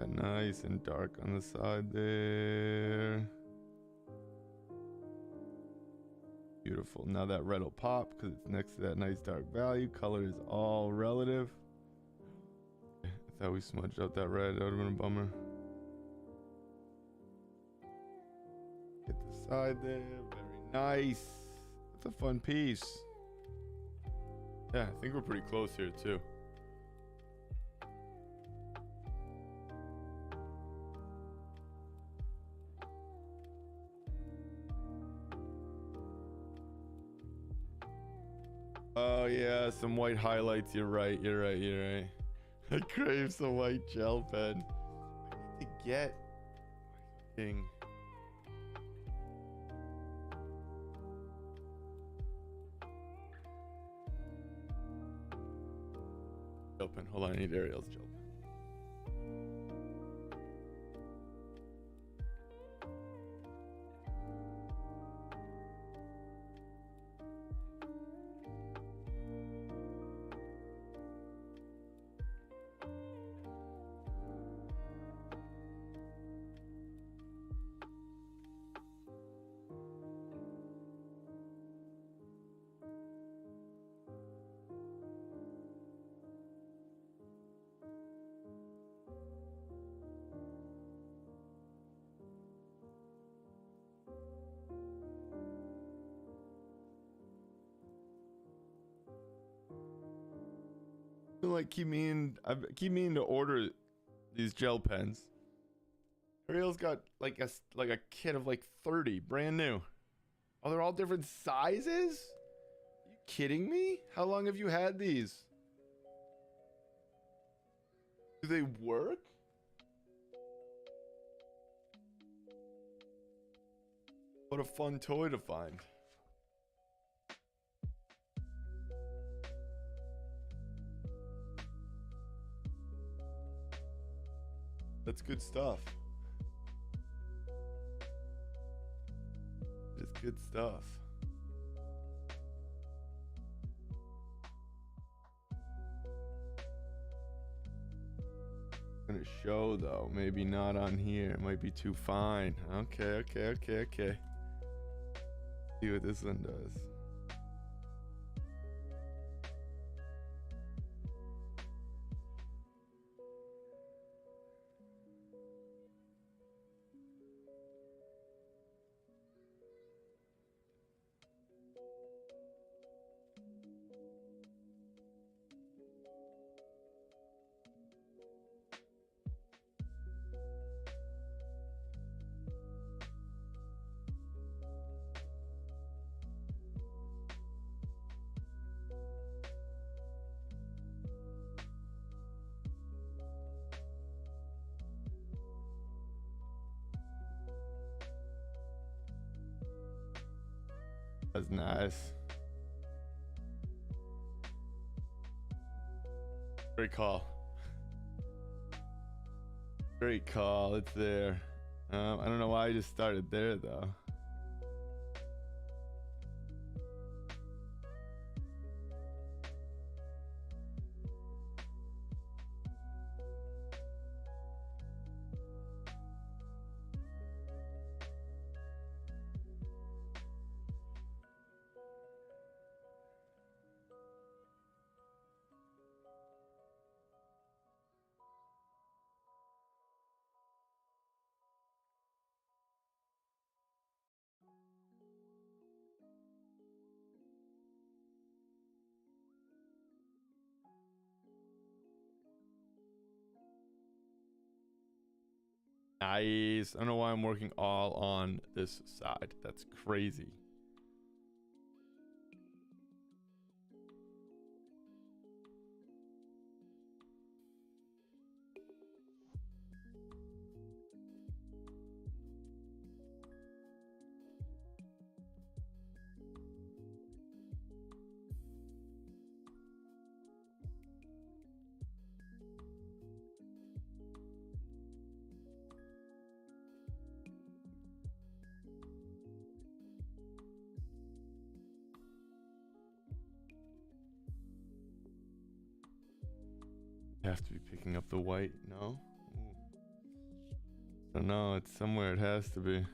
Nice and dark on the side there. Beautiful. Now that red will pop because it's next to that nice dark value. Color is all relative. I thought we smudged out that red. That would have been a bummer. Hit the side there. Very nice. That's a fun piece. Yeah, I think we're pretty close here too. Oh yeah, some white highlights. You're right. I crave some white gel pen. I need to get fucking gel pen. Hold on, I need Ariel's gel pen. Like keep meaning to order these gel pens. Ariel's got like a kit of like 30 brand new. Oh, they're all different sizes? Are you kidding me? How long have you had these? Do they work? What a fun toy to find. That's good stuff. It's good stuff. gonna show though. Maybe not on here. It might be too fine. Okay. See what this one does. That's nice. Great call. Great call. It's there. I don't know why I just started there though. Nice. I don't know why I'm working all on this side. That's crazy. Have to be picking up the white. No? Ooh. I don't know. It's somewhere. It has to be.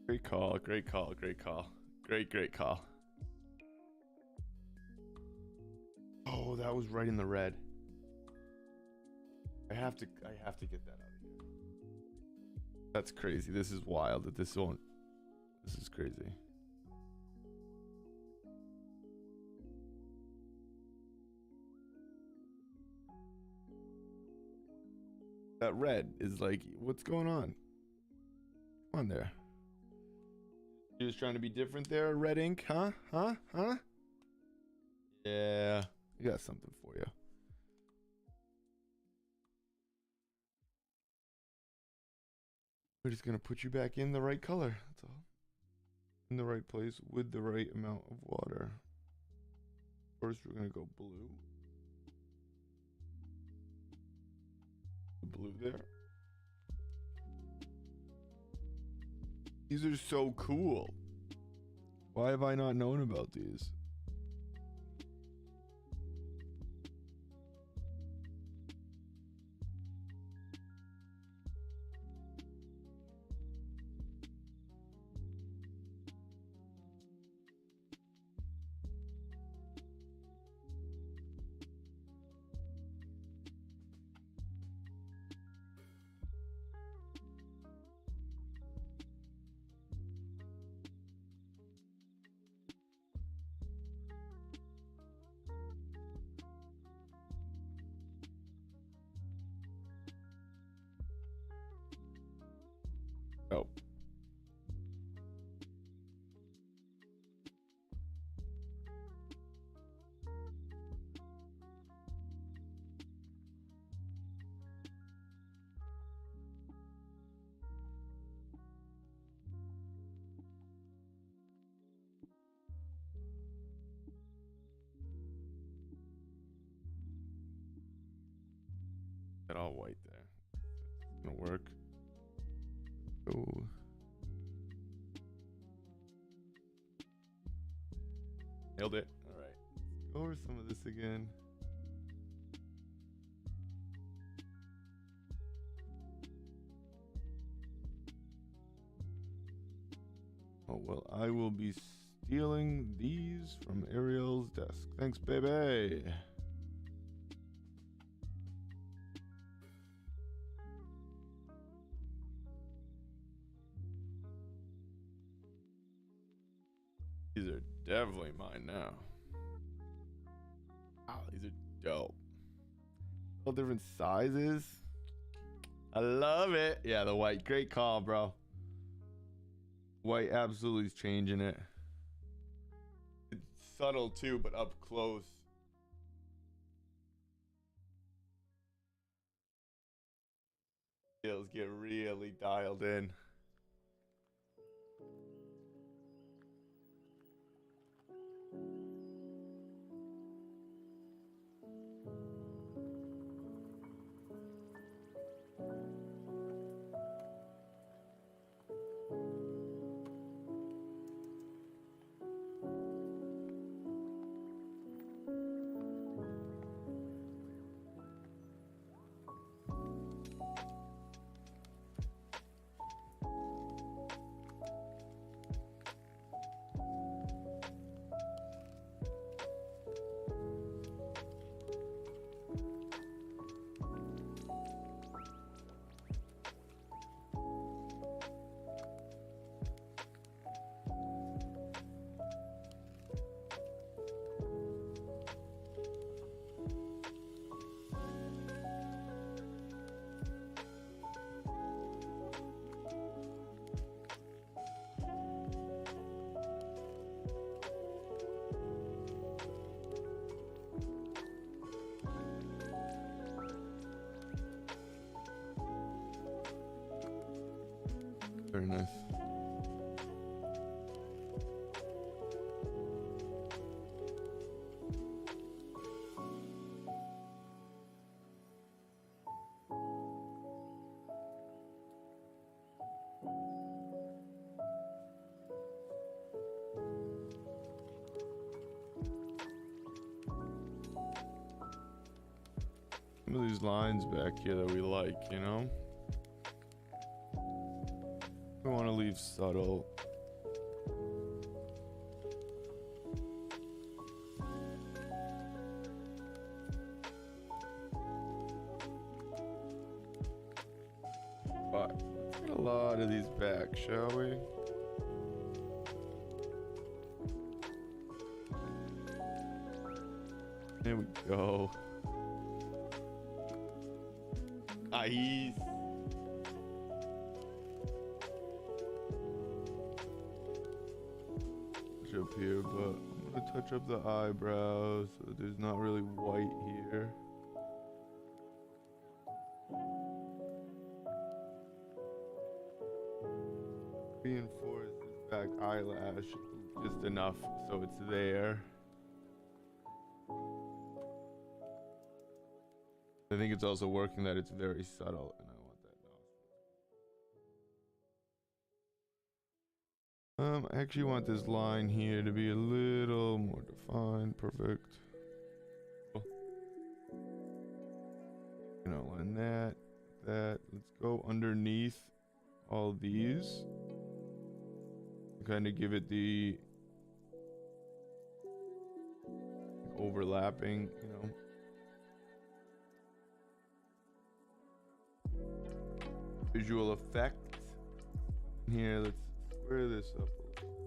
Great call, great call, great call. Great call. Oh, that was right in the red. I have to get that out of here. That's crazy. This is wild that this won't. This is crazy. That red is like, what's going on? Come on there. You was trying to be different there, red ink, huh? Yeah, we got something for you. We're just gonna put you back in the right color. That's all. In the right place with the right amount of water. First, we're gonna go blue. Blue there. These are so cool. Why have I not known about these? that all white there. It's gonna work. Oh. Nailed it. All right. Let's go over some of this again. Oh, well, I will be stealing these from Ariel's desk. Thanks, baby. These are definitely mine now. Wow, these are dope. All different sizes. I love it. Yeah, the white. Great call, bro. White absolutely is changing it. It's subtle too, but up close. Skills get really dialed in. Very nice. Some of these lines back here that we like, you know? We want to leave subtle. But let's get a lot of these back, shall we? There we go. Nice. Up here, but I'm gonna touch up the eyebrows so there's not really white here. Reinforce this back eyelash just enough so it's there. I think it's also working that it's very subtle, and I want that now. I actually want this line here to be a little more defined. Perfect. You know, and that. Let's go underneath all these. Kind of give it the overlapping, you know. Visual effect. Here, let's square this up a little.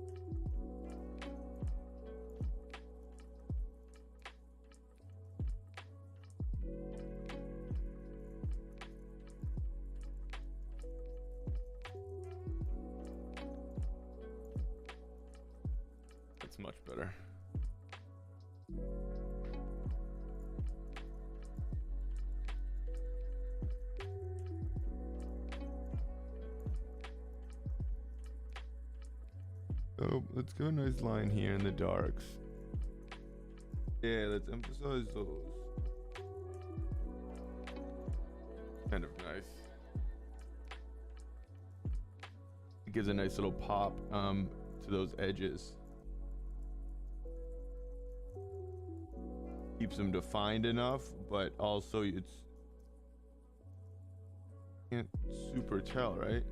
That's much better. So let's go a nice line here in the darks. Yeah, let's emphasize those. Kind of nice. It gives a nice little pop to those edges. Keeps them defined enough, but also it's can't super tell, right?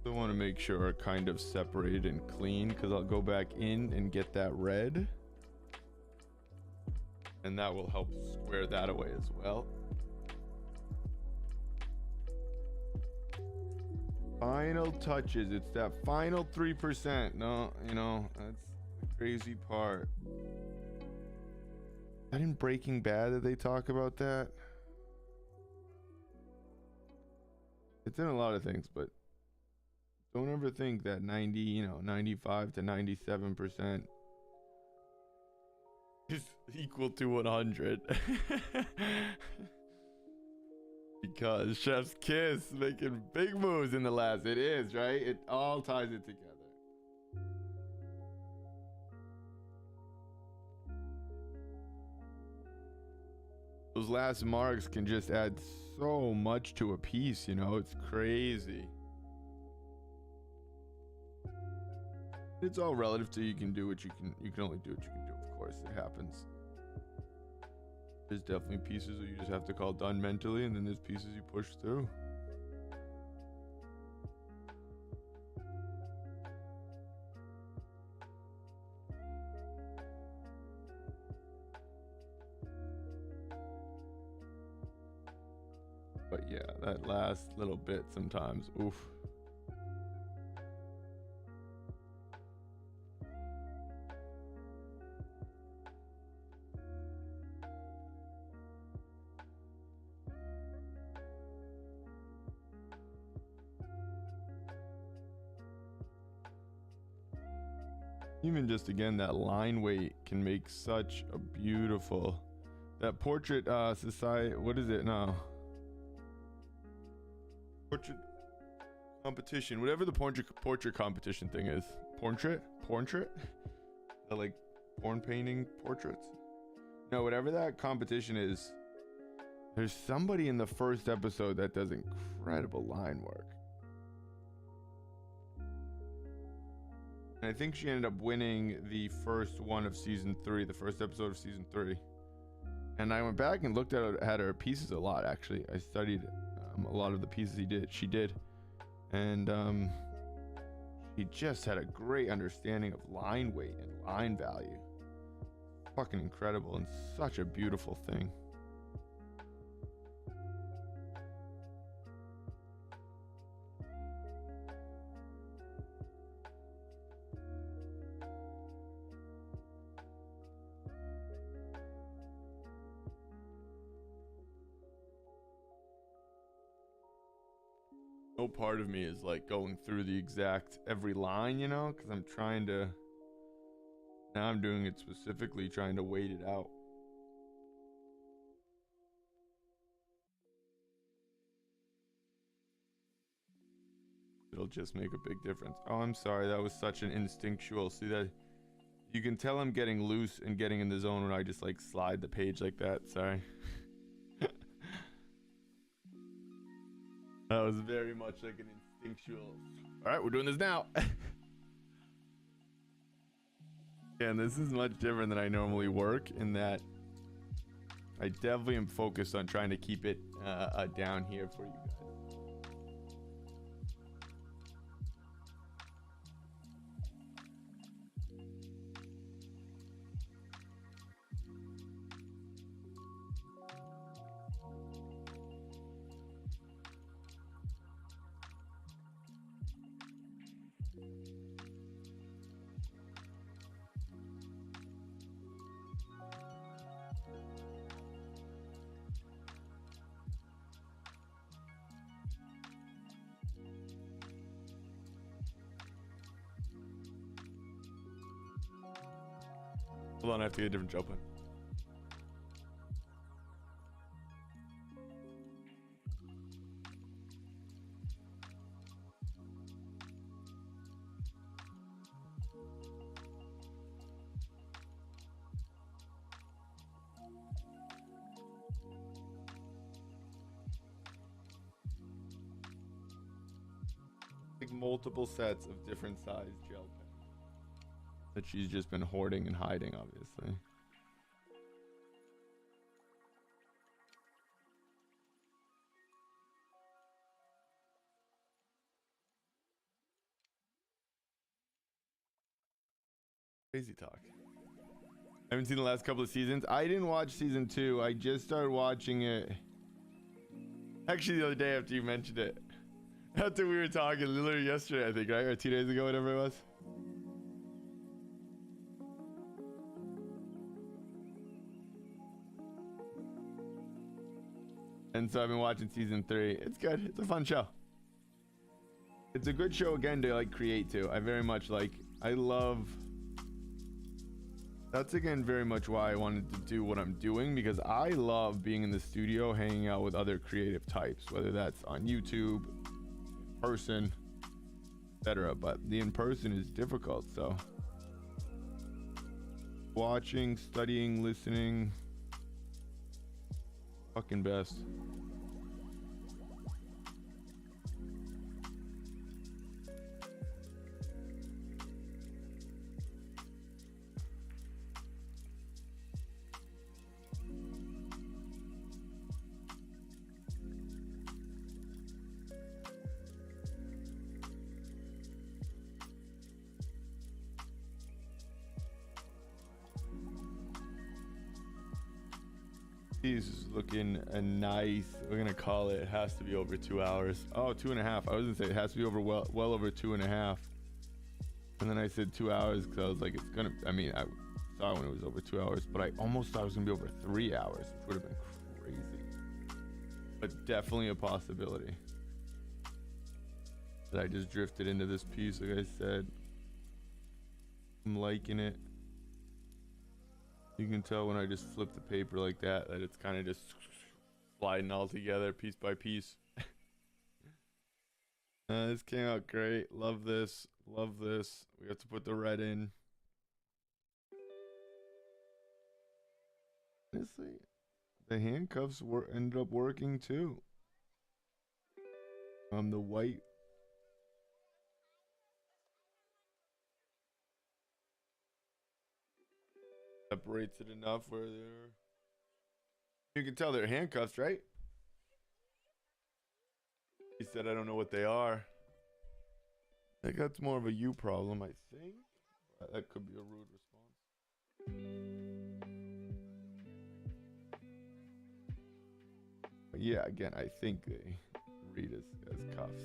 I want to make sure are kind of separated and clean, because I'll go back in and get that red, and that will help square that away as well. Final touches. It's that final 3%. No, you know, that's the crazy part. That in Breaking Bad that they talk about that? It's in a lot of things, but don't ever think that 95 to 97% is equal to 100. Because Chef's Kiss making big moves in the last. It is, right? It all ties it together. Those last marks can just add so much to a piece, you know? It's crazy. It's all relative to you can do what you can only do what you can do, of course. It happens. There's definitely pieces that you just have to call done mentally, and then there's pieces you push through. But yeah, that last little bit sometimes, oof. Even just again, that line weight can make such a beautiful, that portrait society, what is it now? Portrait competition, whatever the portrait competition thing is. Portrait? The like porn painting portraits? No, whatever that competition is, there's somebody in the first episode that does incredible line work. And I think she ended up winning the first one of season 3, the first episode of season 3. And I went back and looked at her pieces a lot, actually. I studied a lot of the pieces she did. And she just had a great understanding of line weight and line value. Fucking incredible, and such a beautiful thing. No part of me is like going through the exact every line, you know, because I'm trying to, now I'm doing it specifically, trying to wait it out. It'll just make a big difference. Oh, I'm sorry, that was such an instinctual, see that, you can tell I'm getting loose and getting in the zone when I just like slide the page like that, sorry. That was very much like an instinctual. All right, we're doing this now. And this is much different than I normally work in that I definitely am focused on trying to keep it down here for you guys. Hold on, I have to get a different gel pen. like multiple sets of different size gel pens that she's just been hoarding and hiding, obviously. Crazy talk. I haven't seen the last couple of seasons. I didn't watch season 2. I just started watching it actually the other day after you mentioned it. After we were talking literally yesterday, I think, right? Or 2 days ago, whatever it was. And so I've been watching season 3. It's good. It's a fun show. It's a good show again to like create too. I very much like, I love, that's again very much why I wanted to do what I'm doing, because I love being in the studio hanging out with other creative types, whether that's on YouTube, in person, etc. But the in person is difficult, so watching, studying, listening, fucking best. He's looking a nice, we're gonna call it has to be over 2 hours. Oh, 2.5. I was gonna say it has to be over well over 2.5. And then I said 2 hours because I was like, it's gonna, I mean, I saw when it was over 2 hours, but I almost thought it was gonna be over 3 hours, which would have been crazy. But definitely a possibility. That I just drifted into this piece, like I said. I'm liking it. You can tell when I just flip the paper like that it's kind of just sliding all together piece by piece. This came out great. Love this. Love this. We have to put the red in. Honestly, the handcuffs ended up working too. The white. Separates it enough where they're, you can tell they're handcuffs, right? He said, I don't know what they are. I think that's more of a you problem, I think. But that could be a rude response. But yeah, again, I think they read as cuffs.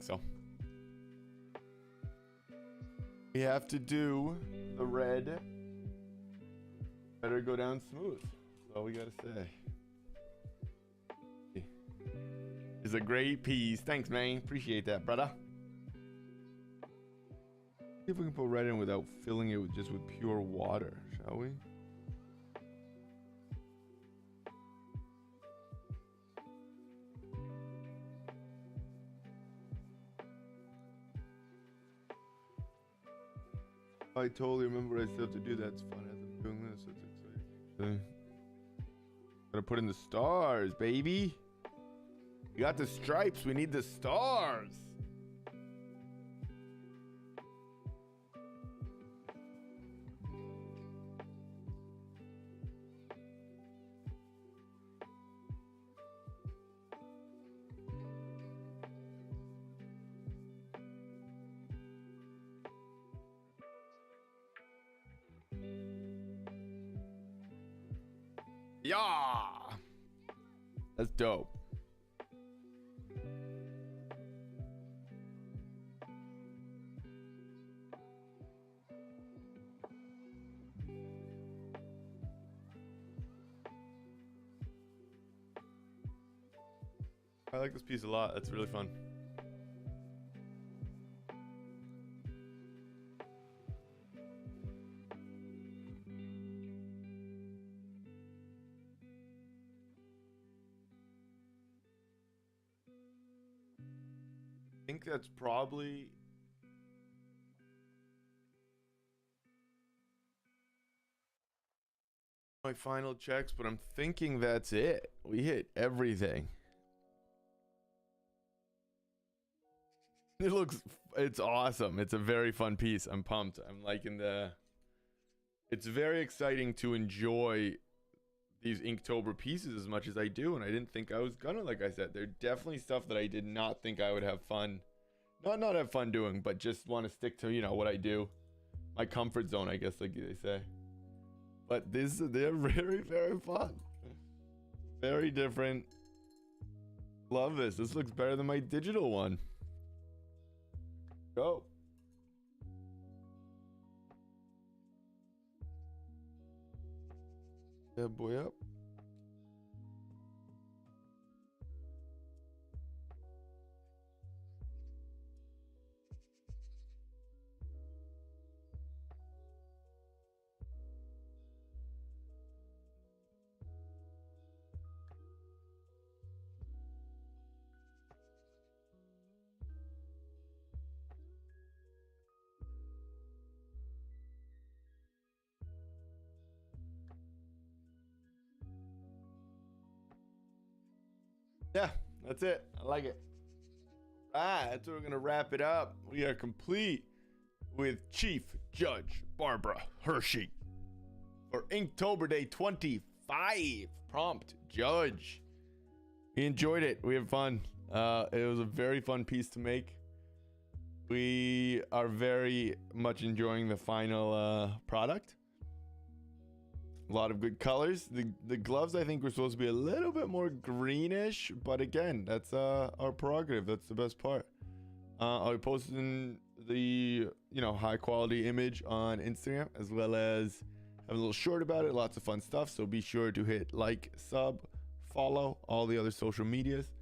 So we have to do the red. Better go down smooth. That's all we gotta say. It's a great piece. Thanks, man. Appreciate that, brother. See if we can put red in without filling it with just with pure water, shall we? I totally remember what I still have to do. That's fun as I'm doing this. It's exciting. Gotta put in the stars, baby. We got the stripes. We need the stars. Yeah, that's dope. I like this piece a lot. That's really fun. think that's probably my final checks, but I'm thinking that's it. We hit everything. It's awesome. It's a very fun piece. I'm pumped. I'm liking it's very exciting to enjoy these Inktober pieces as much as I do, and I didn't think I was gonna. Like I said, they're definitely stuff that I did not think I would have fun, not have fun doing, but just want to stick to, you know, what I do, my comfort zone, I guess, like they say. But they're very, very fun, very different. Love this. This looks better than my digital one. Go. Yeah, boy, up. Yeah, that's it. I like it. That's where we're gonna wrap it up. We are complete with Chief Judge Barbara Hershey for Inktober Day 25. Prompt Judge. We enjoyed it. We had fun. It was a very fun piece to make. We are very much enjoying the final product. A lot of good colors. The gloves, I think, were supposed to be a little bit more greenish, but again, that's our prerogative. That's the best part. I'll be posting the high quality image on Instagram, as well as have a little short about it. Lots of fun stuff. So be sure to hit like, sub, follow all the other social medias.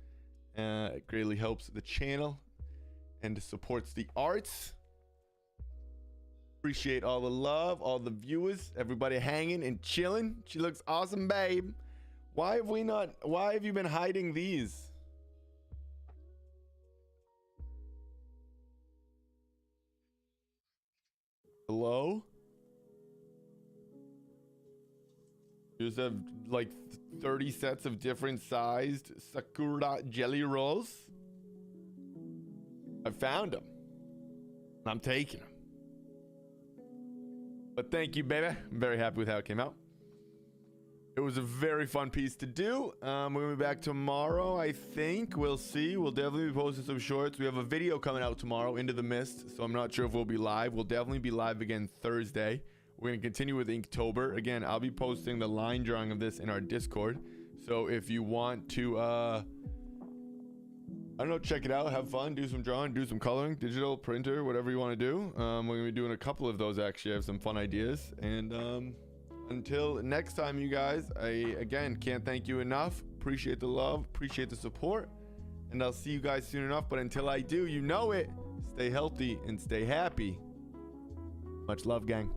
It greatly helps the channel and supports the arts. Appreciate all the love, all the viewers, everybody hanging and chilling. She looks awesome, babe. Why have you been hiding these? Hello? You just have like 30 sets of different sized Sakura jelly rolls. I found them. I'm taking them. But thank you, baby. I'm very happy with how it came out. It was a very fun piece to do. We're gonna be back tomorrow, I think. We'll see. We'll definitely be posting some shorts. We have a video coming out tomorrow, Into the Mist, so I'm not sure if we'll be live. We'll definitely be live again Thursday. We're gonna continue with Inktober. Again, I'll be posting the line drawing of this in our Discord. So if you want to I don't know, check it out, have fun, do some drawing, do some coloring, digital, printer, whatever you want to do. We're going to be doing a couple of those, actually. I have some fun ideas. And until next time, you guys, I, again, can't thank you enough. Appreciate the love, appreciate the support. And I'll see you guys soon enough. But until I do, you know it, stay healthy and stay happy. Much love, gang.